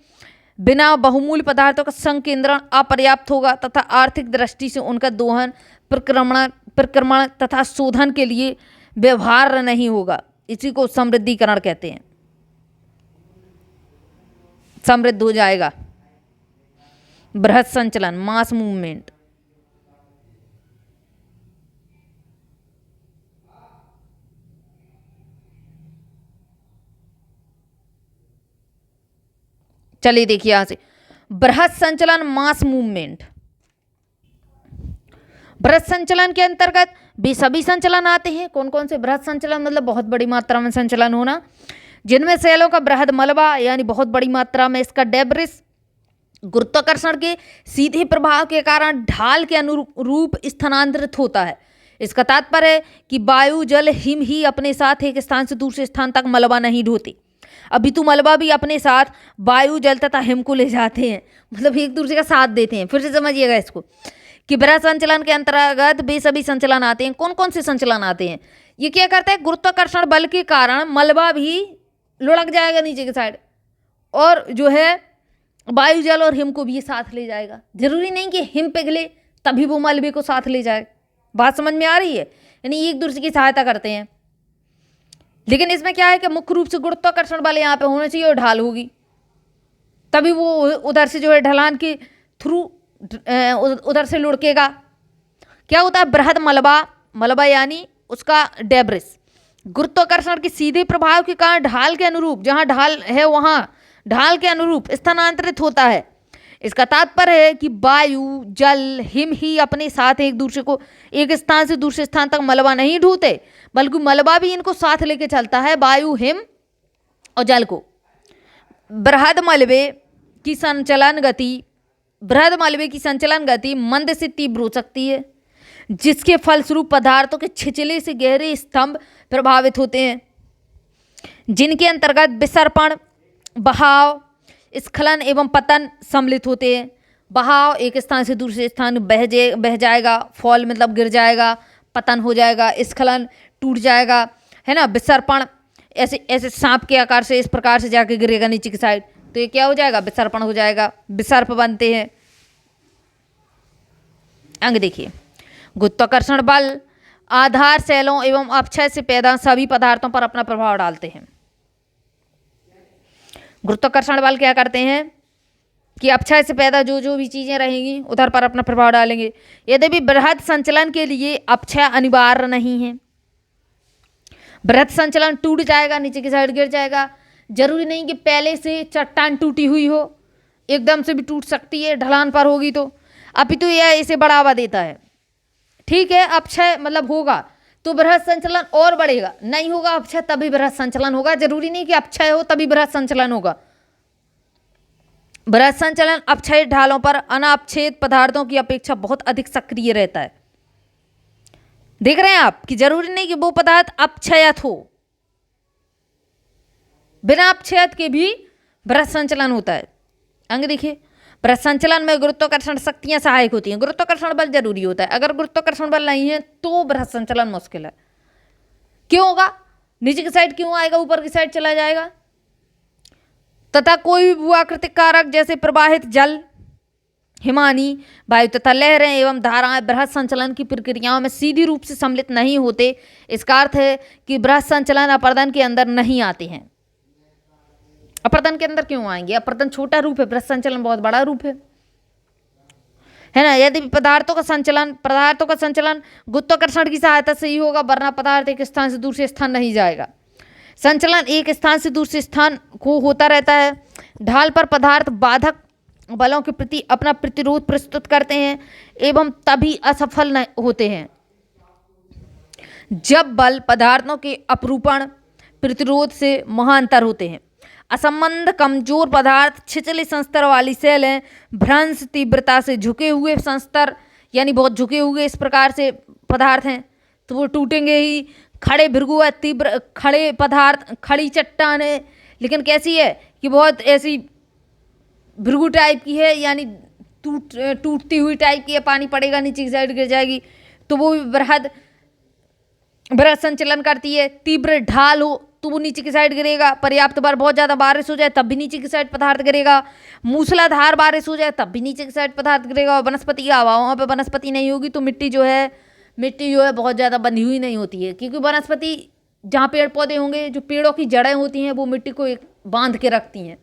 बिना बहुमूल पदार्थों का संकेंद्रण अपर्याप्त होगा तथा आर्थिक दृष्टि से उनका दोहन, प्रक्रमण तथा शोधन के लिए व्यवहार नहीं होगा। इसी को समृद्धिकरण कहते हैं। समृद्ध हो जाएगा। बृहत संचलन, मास मूवमेंट। चलिए देखिए यहां से, बृहत संचलन, मास मूवमेंट। बृहत संचलन के अंतर्गत भी सभी संचलन आते हैं। कौन कौन से? बृहत संचलन मतलब बहुत बड़ी मात्रा में संचलन होना, जिनमें सैलों का बृहद मलबा यानी बहुत बड़ी मात्रा में इसका डेब्रिस गुरुत्वाकर्षण के सीधे प्रभाव के कारण ढाल के अनुरूप स्थानांतरित होता है। इसका तात्पर्य है कि वायु, जल, हिम ही अपने साथ एक स्थान से दूसरे स्थान तक मलबा नहीं ढोते, अपितु मलबा भी अपने साथ वायु, जल तथा हिम को ले जाते हैं। मतलब एक दूसरे का साथ देते हैं। फिर से समझिएगा इसको, कि बृहत संचलन के अंतर्गत वे सभी संचलन आते हैं। कौन कौन से संचलन आते हैं? ये क्या करता है? गुरुत्वाकर्षण बल के कारण मलबा भी लुढ़क जाएगा नीचे की साइड, और जो है वायु, जल और हिम को भी ये साथ ले जाएगा। जरूरी नहीं कि हिम पिघले तभी वो मलबे को साथ ले जाए। बात समझ में आ रही है? यानी एक दूसरे की सहायता करते हैं। लेकिन इसमें क्या है कि मुख्य रूप से गुरुत्वाकर्षण बल यहाँ पे होना चाहिए और ढाल होगी, तभी वो उधर से जो है ढलान के थ्रू उधर से लुढ़केगा। क्या होता है? बृहद मलबा यानी उसका डेब्रिस गुरुत्वाकर्षण के सीधे प्रभाव के कारण ढाल के अनुरूप, जहां ढाल है वहां ढाल के अनुरूप स्थानांतरित होता है। इसका तात्पर्य है कि वायु, जल, हिम ही अपने साथ एक दूसरे को एक स्थान से दूसरे स्थान तक मलबा नहीं ढोते, बल्कि मलबा भी इनको साथ लेके चलता है, वायु, हिम और जल को। बृहद मलबे की संचलन गति मंद से तीव्र हो सकती है, जिसके फलस्वरूप पदार्थों के छिछले से गहरे स्तंभ प्रभावित होते हैं, जिनके अंतर्गत विसर्पण, बहाव, स्खलन एवं पतन सम्मिलित होते हैं। बहाव एक स्थान से दूसरे स्थान बह जाएगा, फॉल मतलब गिर जाएगा। पतन हो जाएगा, स्खलन, टूट जाएगा, है ना, विसर्पण, ऐसे ऐसे सांप के आकार से इस प्रकार से जाके गिरेगा नीचे की साइड, तो ये क्या हो जाएगा, विसर्पण हो जाएगा, विसर्प बनते हैं। अंग देखिए, गुरुत्वाकर्षण बल आधार सेलों एवं अपक्षय से पैदा सभी पदार्थों पर अपना प्रभाव डालते हैं। गुरुत्वाकर्षण बल क्या करते हैं कि अपक्षय से पैदा जो जो भी चीजें रहेंगी उधर पर अपना प्रभाव डालेंगे। यद्यपि बृहद संचलन के लिए अपक्षय अनिवार्य नहीं है। बृहद संचलन टूट जाएगा, नीचे की साइड गिर जाएगा, जरूरी नहीं कि पहले से चट्टान टूटी हुई हो, एकदम से भी टूट सकती है ढलान पर होगी तो, अपितु यह इसे बढ़ावा देता है। ठीक है, अपक्षय मतलब होगा तो बृहद संचलन और बढ़ेगा, नहीं होगा अपक्षय तभी बृहद संचलन होगा, जरूरी नहीं कि अपक्षय हो तभी बृहद संचलन होगा। बृहद संचलन अपक्षय ढालों पर अनापक्षेद पदार्थों की अपेक्षा बहुत अधिक सक्रिय रहता है। देख रहे हैं आप कि जरूरी नहीं कि वो पदार्थ अपक्षयत हो, बिना अपक्षयत के भी बृहद संचलन होता है। अंग देखिए, बृहद संचलन में गुरुत्वाकर्षण शक्तियां सहायक होती हैं। गुरुत्वाकर्षण बल जरूरी होता है, अगर गुरुत्वाकर्षण बल नहीं है तो बृहद संचलन मुश्किल है। क्यों होगा, नीचे की साइड क्यों आएगा, ऊपर की साइड चला जाएगा। तथा कोई भी भूआकृतिक कारक जैसे प्रवाहित जल, हिमानी, वायु तथा लहरें एवं धाराएं बृहद संचलन की प्रक्रियाओं में सीधी रूप से सम्मिलित नहीं होते। इसका अर्थ है कि बृहद संचलन अपर्दन के अंदर नहीं आते हैं। अपर्दन के अंदर क्यों आएंगे, अपर्दन छोटा रूप है, बृहद संचलन बहुत बड़ा रूप है ना। यदि पदार्थों का संचलन गुरुत्वाकर्षण की सहायता से ही होगा, वरना पदार्थ एक स्थान से दूसरे स्थान नहीं जाएगा। संचलन एक स्थान से दूसरे स्थान को होता रहता है। ढाल पर पदार्थ बाधक बलों के प्रति अपना प्रतिरोध प्रस्तुत करते हैं एवं तभी असफल होते हैं जब बल पदार्थों के अपरूपण प्रतिरोध से महांतर होते हैं। असंबंध कमजोर पदार्थ छिछले संस्तर वाली सेलें भ्रंश तीव्रता से झुके हुए संस्तर, यानी बहुत झुके हुए इस प्रकार से पदार्थ हैं तो वो टूटेंगे ही। खड़े भृगु तीव्र खड़े पदार्थ, खड़ी चट्टान है लेकिन कैसी है कि बहुत ऐसी भृगु टाइप की है, यानी टूटती हुई टाइप की है, पानी पड़ेगा नीचे की साइड गिर जाएगी, तो वो भी बृहद संचलन करती है। तीव्र ढाल हो तो वो नीचे की साइड गिरेगा, पर्याप्त बार बहुत ज़्यादा बारिश हो जाए तब भी नीचे की साइड पदार्थ गिरेगा, मूसलाधार बारिश हो जाए तब भी नीचे की साइड पदार्थ गिरेगा। और वनस्पति का अभाव, वहाँ पे वनस्पति नहीं होगी तो मिट्टी जो है बहुत ज़्यादा बंधी हुई नहीं होती है, क्योंकि वनस्पति जहाँ पेड़ पौधे होंगे, जो पेड़ों की जड़ें होती हैं वो मिट्टी को एक बांध के रखती हैं।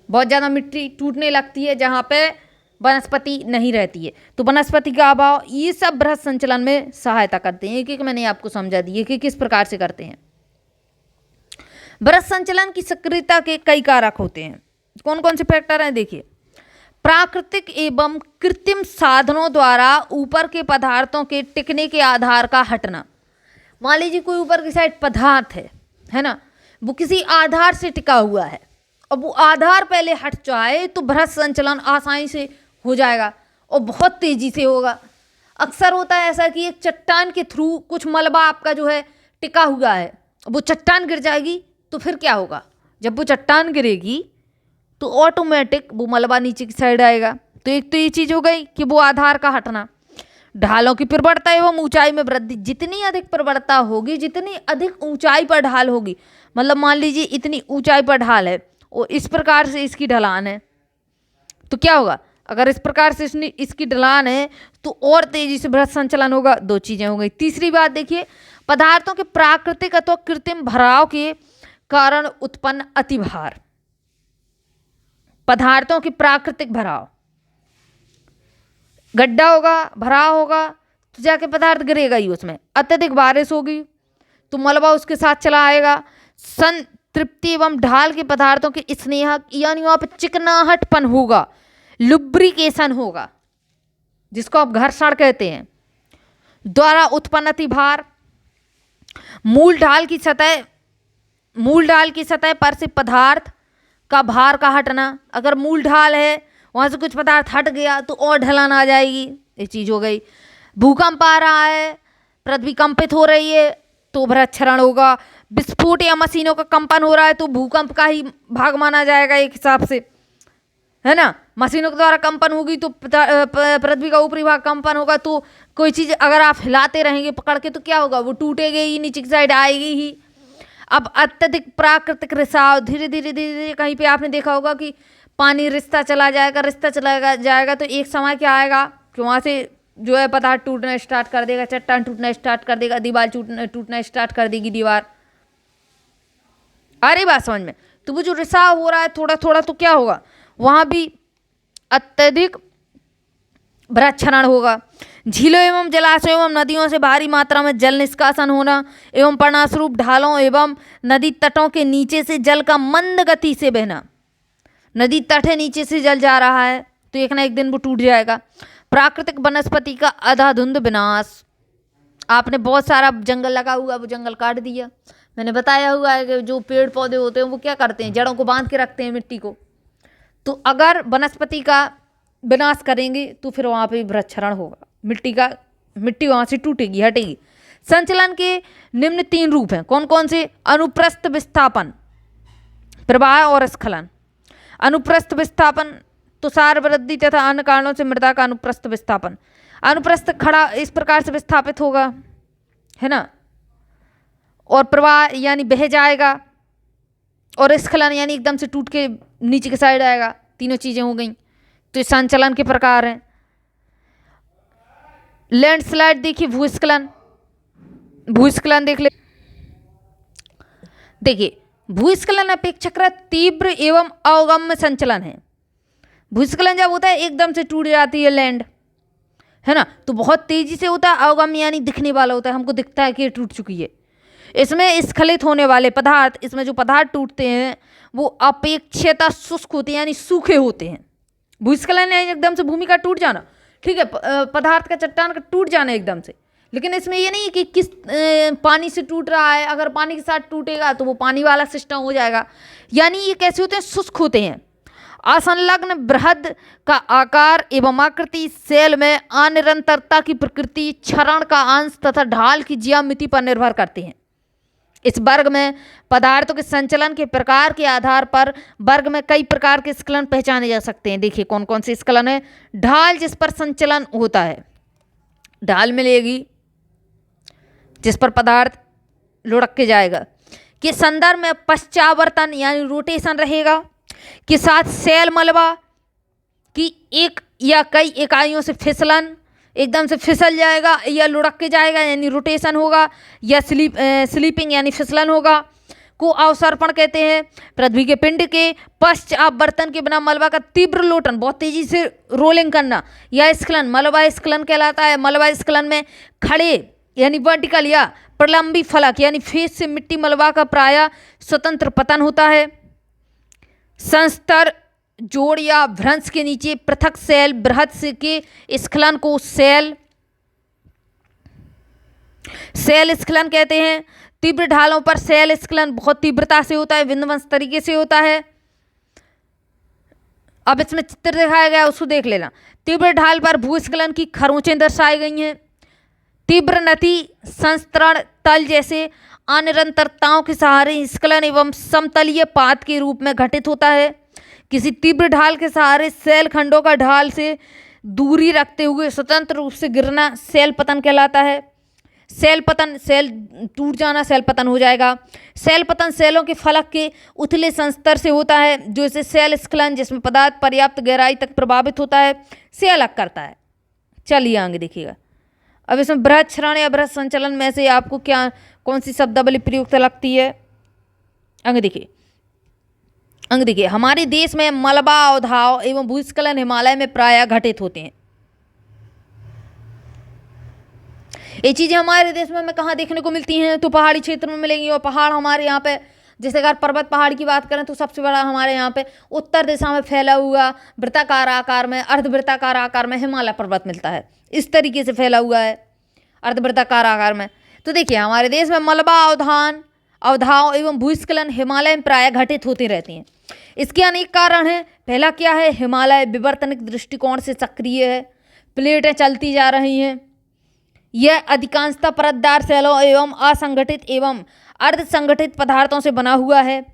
बहुत ज़्यादा मिट्टी टूटने लगती है जहाँ पे वनस्पति नहीं रहती है, तो वनस्पति का अभाव, ये सब बृहद संचलन में सहायता करते हैं। एक मैंने आपको समझा दिए कि किस प्रकार से करते हैं। बृहद संचलन की सक्रियता के कई कारक होते हैं। कौन कौन से फैक्टर हैं देखिए। प्राकृतिक एवं कृत्रिम साधनों द्वारा ऊपर के पदार्थों के टिकने के आधार का हटना। मान लीजिए कोई ऊपर की साइड पदार्थ है ना, वो किसी आधार से टिका हुआ है, अब वो आधार पहले हट जाए तो बृहद संचलन आसानी से हो जाएगा और बहुत तेजी से होगा। अक्सर होता है ऐसा कि एक चट्टान के थ्रू कुछ मलबा आपका जो है टिका हुआ है, वो चट्टान गिर जाएगी तो फिर क्या होगा, जब वो चट्टान गिरेगी तो ऑटोमेटिक वो मलबा नीचे की साइड आएगा। तो एक तो ये चीज़ हो गई कि वो आधार का हटना। ढालों की प्रवणता एवं ऊंचाई में वृद्धि, जितनी अधिक प्रवणता होगी, जितनी अधिक ऊंचाई पर ढाल होगी, मतलब मान लीजिए इतनी ऊंचाई पर ढाल है और इस प्रकार से इसकी ढलान है, तो क्या होगा, अगर इस प्रकार से इसकी ढलान है तो और तेजी से बृहद संचलन होगा। दो चीजें हो गई। तीसरी बात देखिए, पदार्थों के प्राकृतिक अथवा कृत्रिम भराव के कारण उत्पन्न अतिभार। पदार्थों की प्राकृतिक भराव, गड्ढा होगा, भराव होगा तो जाके पदार्थ गिरेगा ही उसमें। अत्यधिक बारिश होगी तो मलबा उसके साथ चला आएगा। संतृप्ति एवं ढाल के पदार्थों के स्नेहक, यानी वहां पर चिकनाहटपन होगा, लुब्रिकेशन होगा, जिसको आप घर्षण कहते हैं, द्वारा उत्पन्न अतिभार। मूल ढाल की सतह पर से पदार्थ का भार का हटना। अगर मूल ढाल है वहां से कुछ पदार्थ हट गया तो और ढलान आ जाएगी, ये चीज हो गई। भूकंप आ रहा है, पृथ्वी कंपित हो रही है तो बृहद क्षरण होगा। विस्फोट या मशीनों का कंपन हो रहा है तो भूकंप का ही भाग माना जाएगा एक हिसाब से, है ना। मशीनों के द्वारा कंपन होगी तो पृथ्वी का ऊपरी भाग कंपन होगा, तो कोई चीज़ अगर आप हिलाते रहेंगे पकड़ के तो क्या होगा, वो टूटेगी ही, नीचे की साइड आएगी ही। अब अत्यधिक प्राकृतिक रिसाव, धीरे धीरे धीरे धीरे कहीं पे आपने देखा होगा कि पानी रिश्ता चला जाएगा तो एक समय क्या आएगा कि वहाँ से जो है पदार्थ टूटना स्टार्ट कर देगा, चट्टान टूटना स्टार्ट कर देगा, दीवार टूटना स्टार्ट कर देगी दीवार। आ रही बात समझ में। तो वो जो रिसाव हो रहा है थोड़ा थोड़ा, तो क्या होगा, वहाँ भी अत्यधिक वृक्षारोपण होगा। झीलों एवं जलाशयों एवं नदियों से भारी मात्रा में जल निष्कासन होना एवं परिणामस्वरूप ढालों एवं नदी तटों के नीचे से जल का मंद गति से बहना। नदी तट है, नीचे से जल जा रहा है तो एक ना एक दिन वो टूट जाएगा। प्राकृतिक वनस्पति का अंधाधुंध विनाश, आपने बहुत सारा जंगल लगा हुआ, वो जंगल काट दिया। मैंने बताया हुआ है कि जो पेड़ पौधे होते हैं वो क्या करते हैं, जड़ों को बांध के रखते हैं मिट्टी को। तो अगर वनस्पति का विनाश करेंगे तो फिर वहाँ पे वृक्षारोपण होगा, मिट्टी वहाँ से टूटेगी, हटेगी। संचलन के निम्न 3 रूप हैं, कौन कौन से? अनुप्रस्थ विस्थापन, प्रवाह और स्खलन। अनुप्रस्थ विस्थापन, तुषार वृद्धि तथा अन्य कारणों से मृदा का अनुप्रस्थ विस्थापन। अनुप्रस्थ खड़ा इस प्रकार से विस्थापित होगा, है ना, और प्रवाह यानी बह जाएगा, और स्खलन यानी एकदम से टूट के नीचे की साइड आएगा। तीनों चीजें हो गई। तो ये संचलन के प्रकार हैं। लैंडस्लाइड देखिए, भूस्खलन देख ले। देखिए, भूस्खलन अपेक्षाकृत तीव्र एवं अवगम्य संचलन है। भूस्खलन जब होता है एकदम से टूट जाती है लैंड, है ना, तो बहुत तेजी से होता है। अवगम्य यानी दिखने वाला होता है, हमको दिखता है कि ये टूट चुकी है। इसमें स्खलित होने वाले पदार्थ, इसमें जो पदार्थ टूटते हैं वो अपेक्षित शुष्क होते हैं, यानी सूखे होते हैं। भूस्खलन यानी एकदम से भूमि का टूट जाना, ठीक है, पदार्थ का, चट्टान का टूट जाना एकदम से। लेकिन इसमें ये नहीं कि किस पानी से टूट रहा है, अगर पानी के साथ टूटेगा तो वो पानी वाला सिस्टम हो जाएगा। यानी ये कैसे होते हैं, शुष्क होते हैं। असंलग्न बृहद का आकार एवं आकृति, सेल में अनिरंतरता की प्रकृति, क्षरण का अंश तथा ढाल की ज्यामिति पर निर्भर करते हैं। इस वर्ग में पदार्थों के संचलन के प्रकार के आधार पर वर्ग में कई प्रकार के स्खलन पहचाने जा सकते हैं। देखिए कौन कौन से स्खलन है। ढाल जिस पर संचलन होता है, ढाल मिलेगी जिस पर पदार्थ लुढ़क के जाएगा, के संदर्भ में पश्चावर्तन यानी रोटेशन रहेगा, के साथ सेल मलबा की एक या कई इकाइयों से फिसलन, एकदम से फिसल जाएगा या लुढ़क के जाएगा यानी रोटेशन होगा, या स्लीपिंग यानी फिसलन होगा, को अवसर्पण कहते हैं। पृथ्वी के पिंड के पश्चावर्तन के बिना मलबा का तीव्र लोटन, बहुत तेजी से रोलिंग करना, या स्खलन, मलबा स्खलन कहलाता है। मलबा स्खलन में खड़े यानी वर्टिकल या प्रलंबी फलक यानी फेस से मिट्टी मलबा का प्रायः स्वतंत्र पतन होता है। संस्तर जोड़ या भ्रंश के नीचे पृथक सेल बृहद से के स्खलन को सेल स्खलन कहते हैं। तीव्र ढालों पर सेल स्खलन बहुत तीव्रता से होता है, विध्वंस तरीके से होता है। अब इसमें चित्र दिखाया गया उसको देख लेना। तीव्र ढाल पर भूस्खलन की खरोंचें दर्शाई गई हैं। तीव्र नदी संस्तरण तल जैसे अनिरंतरताओं के सहारे स्खलन एवं समतलीय पात के रूप में घटित होता है। किसी तीव्र ढाल के सहारे सेल खंडों का ढाल से दूरी रखते हुए स्वतंत्र रूप से गिरना सेल पतन कहलाता है। सेल पतन, सेल टूट जाना सेल पतन हो जाएगा। सेल पतन सेलों के फलक के उथले संस्तर से होता है, जो इसे सेल स्खलन जिसमें पदार्थ पर्याप्त गहराई तक प्रभावित होता है से अलग करता है। चलिए आगे देखिएगा। अब इसमें बृहद क्षरण या बृहद संचलन में से आपको क्या कौन सी शब्दावली प्रयुक्त लगती है? आगे देखिए, हमारे देश में मलबा अवधाव एवं भूस्खलन हिमालय में प्रायः घटित होते हैं। ये चीज़ें हमारे देश में हमें कहाँ देखने को मिलती हैं? तो पहाड़ी क्षेत्र में मिलेंगी। और पहाड़ हमारे यहाँ पे, जैसे अगर पर्वत पहाड़ की बात करें तो सबसे बड़ा हमारे यहाँ पे उत्तर दिशा में फैला हुआ वृत्ताकार आकार में, अर्धवृत्ताकार आकार में हिमालय पर्वत मिलता है। इस तरीके से फैला हुआ है अर्धवृत्ताकार आकार में। तो देखिए हमारे देश में मलबा अवधाव एवं भूस्खलन हिमालय में प्रायः घटित होते रहते हैं। इसके अनेक कारण हैं। पहला क्या है, हिमालय विवर्तनिक दृष्टिकोण से सक्रिय है, प्लेटें चलती जा रही हैं। यह अधिकांशतः परतदार सेलों एवं असंगठित एवं अर्धसंगठित पदार्थों से बना हुआ है।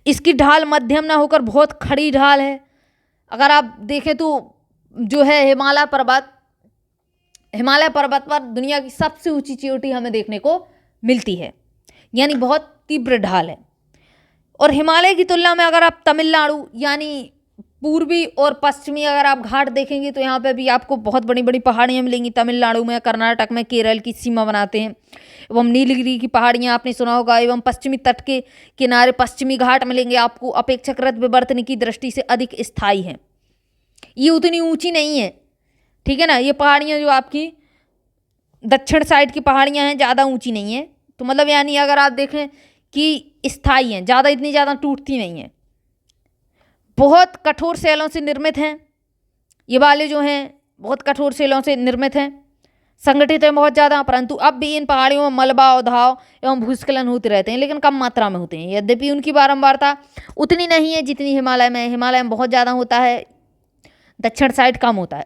इसकी ढाल मध्यम ना होकर बहुत खड़ी ढाल है। अगर आप देखें तो जो है हिमालय पर्वत पर दुनिया की सबसे ऊंची चोटी हमें देखने को मिलती है, यानी बहुत तीव्र ढाल है। और हिमालय की तुलना में अगर आप तमिलनाडु यानी पूर्वी और पश्चिमी अगर आप घाट देखेंगे तो यहाँ पे भी आपको बहुत बड़ी बड़ी पहाड़ियाँ मिलेंगी। तमिलनाडु में, कर्नाटक में, केरल की सीमा बनाते हैं। एवं नीलगिरी की पहाड़ियाँ आपने सुना होगा। एवं पश्चिमी तट के किनारे पश्चिमी घाट मिलेंगे आपको, अपेक्षाकृत विवर्तन की दृष्टि से अधिक स्थायी हैं। ये उतनी ऊंची नहीं है, ठीक है ना। ये पहाड़ियाँ जो आपकी दक्षिण साइड की पहाड़ियाँ हैं ज़्यादा ऊंची नहीं है, तो मतलब यानी अगर आप देखें कि स्थायी हैं, ज़्यादा इतनी ज़्यादा टूटती नहीं है। बहुत कठोर सेलों से निर्मित हैं ये वाले जो हैं, बहुत कठोर सेलों से निर्मित हैं, संगठित हैं बहुत ज़्यादा। परंतु अब भी इन पहाड़ियों में मलबा, उधाव एवं भूस्खलन होते रहते हैं, लेकिन कम मात्रा में होते हैं। यद्यपि उनकी बारंबारता उतनी नहीं है जितनी हिमालय में। हिमालय में बहुत ज़्यादा होता है, दक्षिण साइड कम होता है,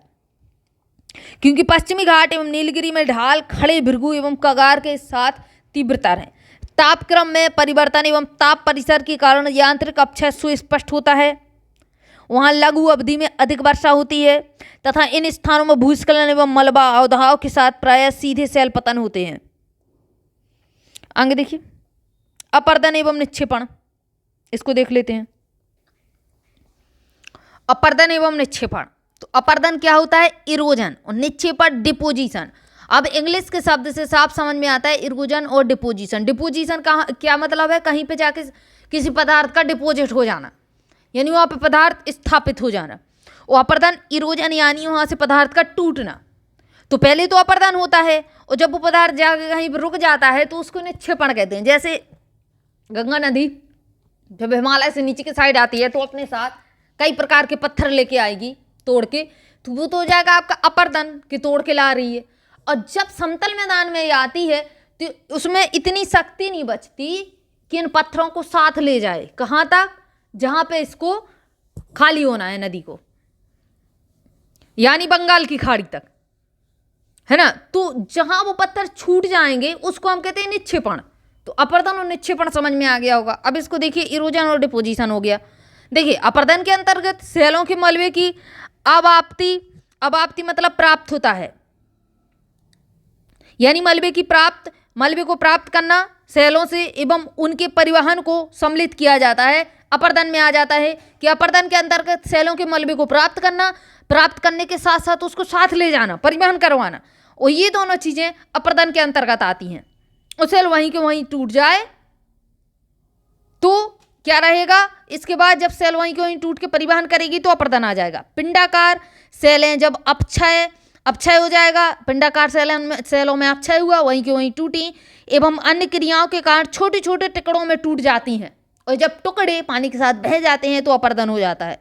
क्योंकि पश्चिमी घाट एवं नीलगिरी में ढाल, खड़े भृगु एवं कगार के साथ तीव्रता है। तापक्रम में परिवर्तन एवं ताप परिसर के कारण यांत्रिक अपक्षय सुस्पष्ट होता है। वहाँ लघु अवधि में अधिक वर्षा होती है तथा इन स्थानों में भूस्खलन एवं मलबा अवधाव के साथ प्रायः सीधे शैल पतन होते हैं। आगे देखिए, अपर्दन एवं निक्षेपण, इसको देख लेते हैं। अपर्दन एवं निक्षेपण, तो अपर्दन क्या होता है? इरोजन, और निक्षेपण डिपोजिशन। अब इंग्लिश के शब्द से साफ समझ में आता है इरोजन और डिपोजिशन। डिपोजिशन का क्या मतलब है? कहीं पे जाके किसी पदार्थ का डिपोजिट हो जाना, यानी वहाँ पे पदार्थ स्थापित हो जाना। और अपर्दन इरोजन यानी वहाँ से पदार्थ का टूटना। तो पहले तो अपर्दन होता है, और जब वो पदार्थ जाके कहीं पर रुक जाता है तो उसको निक्षेपण कहते हैं। जैसे गंगा नदी जब हिमालय से नीचे की साइड आती है तो अपने साथ कई प्रकार के पत्थर लेके आएगी तोड़ के, तो वो तो हो जाएगा आपका अपर्दन कि तोड़ के ला रही है। और जब समतल मैदान में ये आती है तो उसमें इतनी शक्ति नहीं बचती कि इन पत्थरों को साथ ले जाए। कहाँ तक? जहाँ पे इसको खाली होना है नदी को, यानी बंगाल की खाड़ी तक, है ना। तो जहाँ वो पत्थर छूट जाएंगे उसको हम कहते हैं निक्षेपण। तो अपर्दन और निक्षेपण समझ में आ गया होगा। अब इसको देखिए, इरोजन और डिपोजिशन हो गया। देखिए, अपर्दन के अंतर्गत सेलों के मलबे की अवाप्ति मतलब प्राप्त होता है, यानी मलबे को प्राप्त करना सेलों से एवं उनके परिवहन को सम्मिलित किया जाता है। अपर्दन में आ जाता है कि अपर्दन के अंतर्गत सेलों के मलबे को प्राप्त करने के साथ साथ उसको साथ ले जाना, परिवहन करवाना, और ये दोनों चीजें अपर्दन के अंतर्गत आती हैं। और सेल वहीं के वहीं टूट जाए तो क्या रहेगा? इसके बाद जब सेल वहीं के वहीं टूट के परिवहन करेगी तो अपर्दन आ जाएगा। पिंडाकार सेलें जब अपक्षय हो जाएगा, पिंडाकार सेलों में अपक्षय हुआ, वहीं के वहीं टूटी एवं अन्य क्रियाओं के कारण छोटे छोटे टुकड़ों में टूट जाती हैं, और जब टुकड़े पानी के साथ बह जाते हैं तो अपर्दन हो जाता है।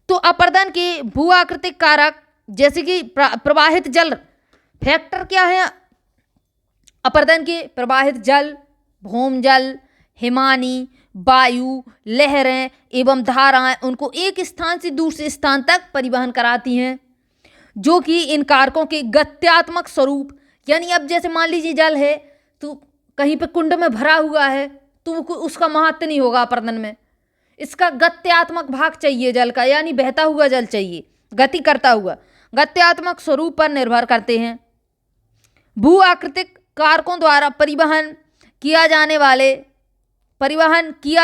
तो अपर्दन के भू आकृतिक कारक जैसे कि प्रवाहित जल फैक्टर क्या है? अपर्दन के प्रवाहित जल, भौम जल, हिमानी, वायु, लहरें एवं धाराएं उनको एक स्थान से दूसरे स्थान तक परिवहन कराती हैं, जो कि इन कारकों के गत्यात्मक स्वरूप, यानी अब जैसे मान लीजिए जल है तो कहीं पे कुंड में भरा हुआ है तो उसका महत्व नहीं होगा अपर्दन में। इसका गत्यात्मक भाग चाहिए जल का, यानी बहता हुआ जल चाहिए, गति करता हुआ, गत्यात्मक स्वरूप पर निर्भर करते हैं। भू आकृतिक कारकों द्वारा परिवहन किया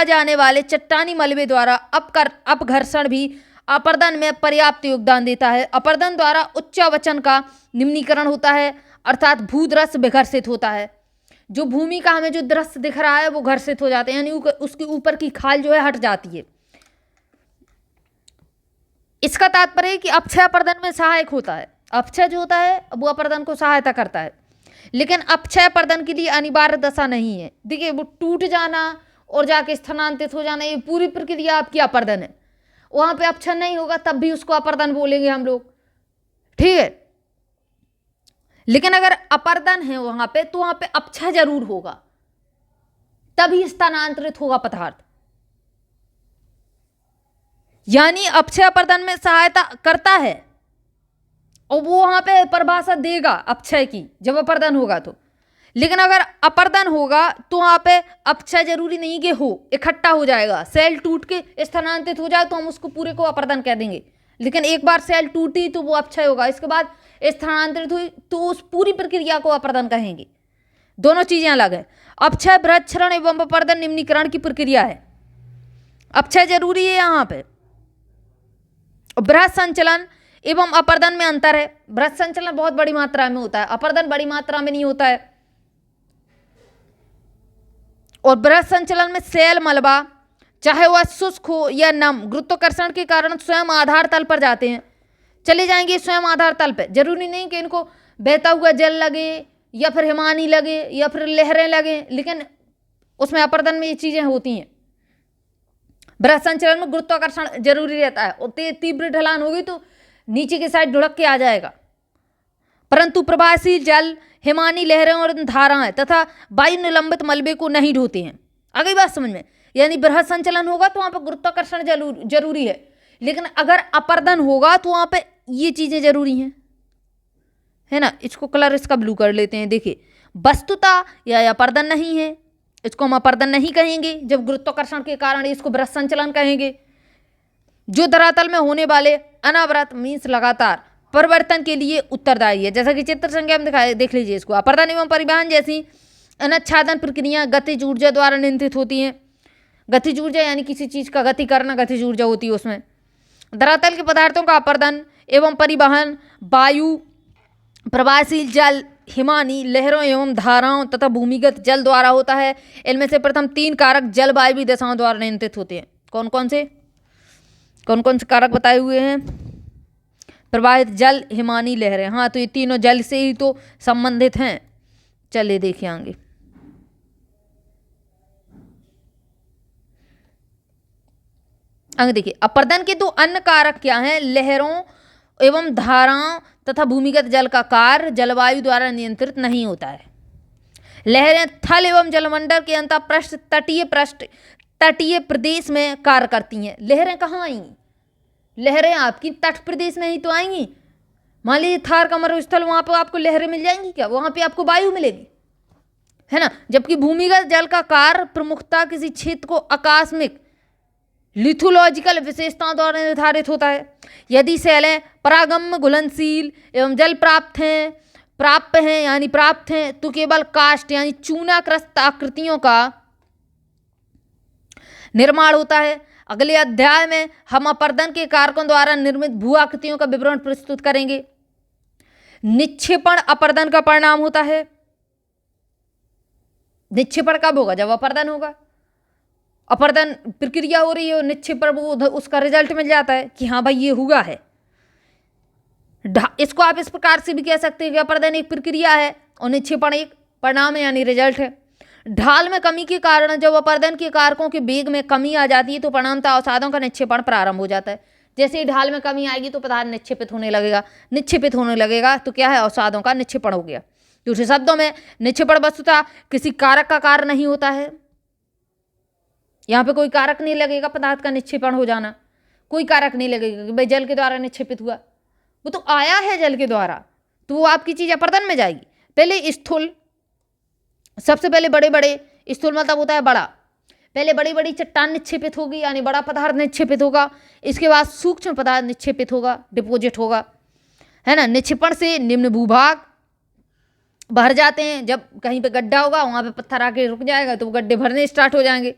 जाने वाले चट्टानी मलबे द्वारा अपघर्षण भी अपर्दन में पर्याप्त योगदान देता है। अपर्दन द्वारा उच्चावचन का निम्नीकरण होता है, अर्थात भूदृश्य विघर्षित होता है। जो भूमि का हमें जो दृश्य दिख रहा है वो घर्षित हो जाते हैं, यानी उसके ऊपर की खाल जो है हट जाती है। इसका तात्पर्य है कि अपक्षय अपर्दन में सहायक होता है। अपक्षय जो होता है वो अपर्दन को सहायता करता है, लेकिन अपक्षय अपर्दन के लिए अनिवार्य दशा नहीं है। देखिए, वो टूट जाना और जाके स्थानांतरित हो जाना, ये पूरी प्रक्रिया आपकी अपर्दन है। वहां पे अपक्षय नहीं होगा तब भी उसको अपर्दन बोलेंगे हम लोग, ठीक है। लेकिन अगर अपर्दन है वहां पे तो वहां पे अपक्षय जरूर होगा, तभी स्थानांतरित होगा पदार्थ। यानी अपक्षय अपर्दन में सहायता करता है और वो वहां पे परिभाषा देगा अपक्षय की जब अपर्दन होगा तो। लेकिन अगर अपर्दन होगा तो वहाँ पे अपक्षय जरूरी नहीं कि हो, इकट्ठा हो जाएगा। सेल टूट के स्थानांतरित हो जाए तो हम उसको पूरे को अपर्दन कह देंगे, लेकिन एक बार सेल टूटी तो वो अपक्षय होगा, इसके बाद स्थानांतरित हुई तो उस पूरी प्रक्रिया को अपर्दन कहेंगे। दोनों चीजें अलग है। अपक्षय, बृहत्क्षरण एवं अपर्दन निम्नीकरण की प्रक्रिया है। अपक्षय जरूरी है यहाँ पे। बृहत संचलन एवं अपर्दन में अंतर है। बृहत संचलन बहुत बड़ी मात्रा में होता है, अपर्दन बड़ी मात्रा में नहीं होता है। और बृहत संचलन में सेल मलबा, चाहे वह शुष्क हो या नम, गुरुत्वाकर्षण के कारण स्वयं आधार तल पर जाते हैं, चले जाएंगे स्वयं आधार तल पे। जरूरी नहीं कि इनको बहता हुआ जल लगे या फिर हिमानी लगे या फिर लहरें लगे, लेकिन उसमें अपर्दन में ये चीजें होती हैं। बृहत संचलन में गुरुत्वाकर्षण जरूरी रहता है और तीव्र ढलान होगी तो नीचे की साइड ढुढ़क के आ जाएगा। परंतु प्रवाहशील जल, हिमानी लहरें और धाराएं तथा वायु निलंबित मलबे को नहीं ढोते हैं। आ गई बात समझ में? यानी बृहत संचलन होगा तो वहां पर गुरुत्वाकर्षण जरूरी है, लेकिन अगर अपर्दन होगा तो वहां पे ये चीजें जरूरी हैं, है ना। इसको कलर इसका ब्लू कर लेते हैं। देखिए, वस्तुतः यह अपर्दन नहीं है, इसको हम अपर्दन नहीं कहेंगे। जब गुरुत्वाकर्षण के कारण इसको बृहत संचलन कहेंगे। जो धरातल में होने वाले अनवरत मीन्स लगातार परिवर्तन के लिए उत्तरदायी है। जैसा कि चित्र संख्या में दिखाए, देख लीजिए इसको। अपर्दन एवं परिवहन जैसी अनाच्छादन प्रक्रिया गतिज ऊर्जा द्वारा नियंत्रित होती हैं। गतिज ऊर्जा यानी किसी चीज का गति करना, गतिज ऊर्जा होती है उसमें। धरातल के पदार्थों का अपर्दन एवं परिवहन वायु, प्रवाहशील जल, हिमानी लहरों एवं धाराओं तथा भूमिगत जल द्वारा होता है। इनमें से प्रथम 3 कारक जलवायु दिशाओं द्वारा नियंत्रित होते हैं। कौन कौन से कारक बताए हुए हैं? प्रवाहित जल, हिमानी लहरें। हाँ, तो ये तीनों जल से ही तो संबंधित हैं। चलिए देखिए आगे। देखिए, अपर्दन के 2 अन्य कारक क्या हैं? लहरों एवं धाराओं तथा भूमिगत जल का कार्य जलवायु द्वारा नियंत्रित नहीं होता है। लहरें थल एवं जलमंडल के अंतःपृष्ठ, तटीय प्रदेश में कार्य करती हैं। लहरें कहाँ आएंगी? लहरें आपकी तट प्रदेश में ही तो आएंगी। मान लीजिए थार का मरुस्थल, वहां पर आपको लहरें मिल जाएंगी क्या? वहां पे आपको वायु मिलेगी, है ना। जबकि भूमिगत जल का कार्य प्रमुखता किसी क्षेत्र को आकस्मिक लिथोलॉजिकल विशेषताओं द्वारा निर्धारित होता है। यदि शैलें परागम्य, घुलनशील एवं जल प्राप्त हैं तो केवल काष्ठ यानी चूनाकृत आकृतियों का निर्माण होता है। अगले अध्याय में हम अपर्दन के कारकों द्वारा निर्मित भू आकृतियों का विवरण प्रस्तुत करेंगे। निक्षेपण अपर्दन का परिणाम होता है। निक्षेपण कब होगा? जब अपर्दन होगा। अपर्दन प्रक्रिया हो रही है और निक्षेपण वो उसका रिजल्ट मिल जाता है कि हाँ भाई ये हुआ है। इसको आप इस प्रकार से भी कह सकते हैं कि अपर्दन एक प्रक्रिया है और निक्षेपण एक परिणाम है यानी रिजल्ट है। ढाल में कमी के कारण जब अपर्दन के कारकों के वेग में कमी आ जाती है तो परिणामतः अवसादों का निक्षेपण प्रारंभ हो जाता है। जैसे ही ढाल में कमी आएगी तो पदार्थ निक्षेपित होने लगेगा तो क्या है? अवसादों का निक्षेपण हो गया। दूसरे शब्दों में निक्षेपण वस्तुतः किसी कारक का कार्य नहीं होता है। यहाँ पे कोई कारक नहीं लगेगा पदार्थ का निक्षेपण हो जाना, कोई कारक नहीं लगेगा कि भाई जल के द्वारा निक्षेपित हुआ। वो तो आया है जल के द्वारा, तो वो आपकी चीज अपर्दन में जाएगी। पहले स्थूल, सबसे पहले बड़े स्थूल मतलब होता है बड़ा। पहले बड़ी बड़ी चट्टान निक्षेपित होगी यानी बड़ा पदार्थ निक्षेपित होगा। इसके बाद सूक्ष्म पदार्थ निक्षेपित होगा, डिपोजिट होगा, है ना। निक्षेपण से निम्न भूभाग भर जाते हैं। जब कहीं पे गड्ढा होगा वहां पे पत्थर आके रुक जाएगा तो वो गड्ढे भरने स्टार्ट हो जाएंगे।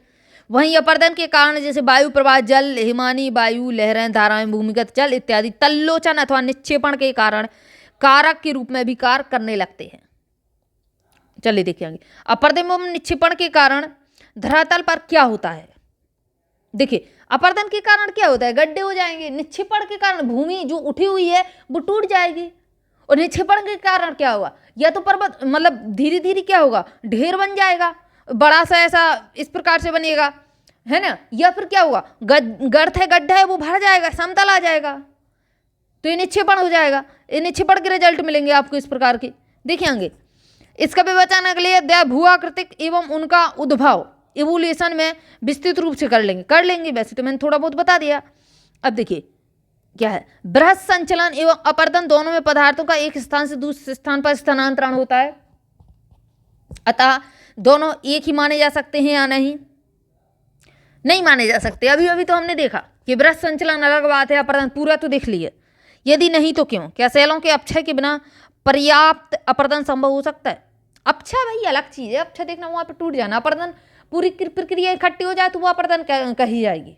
वहीं अपर्दन के कारण जैसे वायु प्रवाह जल, हिमानी वायु, लहरें, धाराएं, भूमिगत जल इत्यादि तल्लोचन अथवा निक्षेपण के कारण कारक के रूप में भी कार्य करने लगते हैं। चलिए देखेंगे अपर्दन एवं निक्षेपण के कारण धरातल पर क्या होता है। देखिए, अपर्दन के कारण क्या होता है? गड्ढे हो जाएंगे। निक्षेपण के कारण भूमि जो उठी हुई है वो टूट जाएगी। और निक्षेपण के कारण क्या होगा? या तो पर्वत मतलब धीरे धीरे क्या होगा? ढेर बन जाएगा, बड़ा सा ऐसा इस प्रकार से बनेगा, है ना। या फिर क्या होगा? गर्त है, गड्ढा है, वो भर जाएगा, समतल आ जाएगा, तो ये निक्षेपण हो जाएगा। ये निक्षेपण के रिजल्ट मिलेंगे आपको इस प्रकार के। देखेंगे इसका विवेचन अगले अध्याय भूआकृतिक एवं उनका उद्भव इवोल्यूशन में विस्तृत रूप से कर लेंगे। वैसे तो मैंने थोड़ा बहुत बता दिया। अब देखिए क्या है, बृहत संचलन एवं अपर्दन दोनों में पदार्थों का एक स्थान से दूसरे स्थान पर स्थानांतरण होता है। अतः दोनों एक ही माने जा सकते हैं या नहीं? नहीं माने जा सकते। अभी अभी तो हमने देखा कि वृक्क संचलन अलग बात है, अपरदन पूरा तो देख लिया। यदि नहीं तो क्यों? क्या सेलों के अपक्षय के बिना पर्याप्त अपरदन संभव हो सकता है? अपक्षय भाई अलग चीज है, अपक्षय देखना वहां पर टूट जाना, अपरदन पूरी प्रक्रिया इकट्ठी हो जाए तो वो अपरदन कही जाएगी,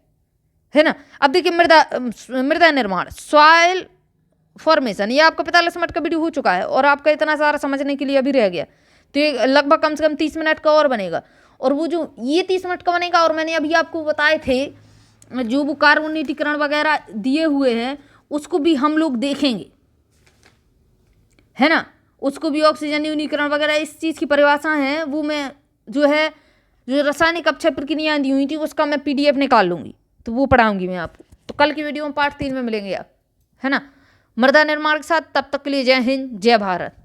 है ना। अब देखिए मृदा निर्माण, सॉइल फॉर्मेशन, ये आपका 45 मिनट का वीडियो हो चुका है और आपका इतना सारा समझने के लिए अभी रह गया, तो ये लगभग कम से कम 30 मिनट का और बनेगा। और वो जो ये 30 मिनट का बनेगा, और मैंने अभी आपको बताए थे जो वो कार्बोनेटीकरण वगैरह दिए हुए हैं उसको भी हम लोग देखेंगे, है ना। उसको भी ऑक्सीजन न्यूनीकरण वगैरह इस चीज़ की परिभाषा है, वो मैं जो है जो रासायनिक अपक्षय प्रक्रियाएं दी हुई थी उसका मैं PDF निकाल लूँगी, तो वो पढ़ाऊंगी मैं आपको। तो कल की वीडियो में पार्ट 3 में मिलेंगे आप, है ना, मृदा निर्माण के साथ। तब तक के लिए जय हिंद, जय भारत।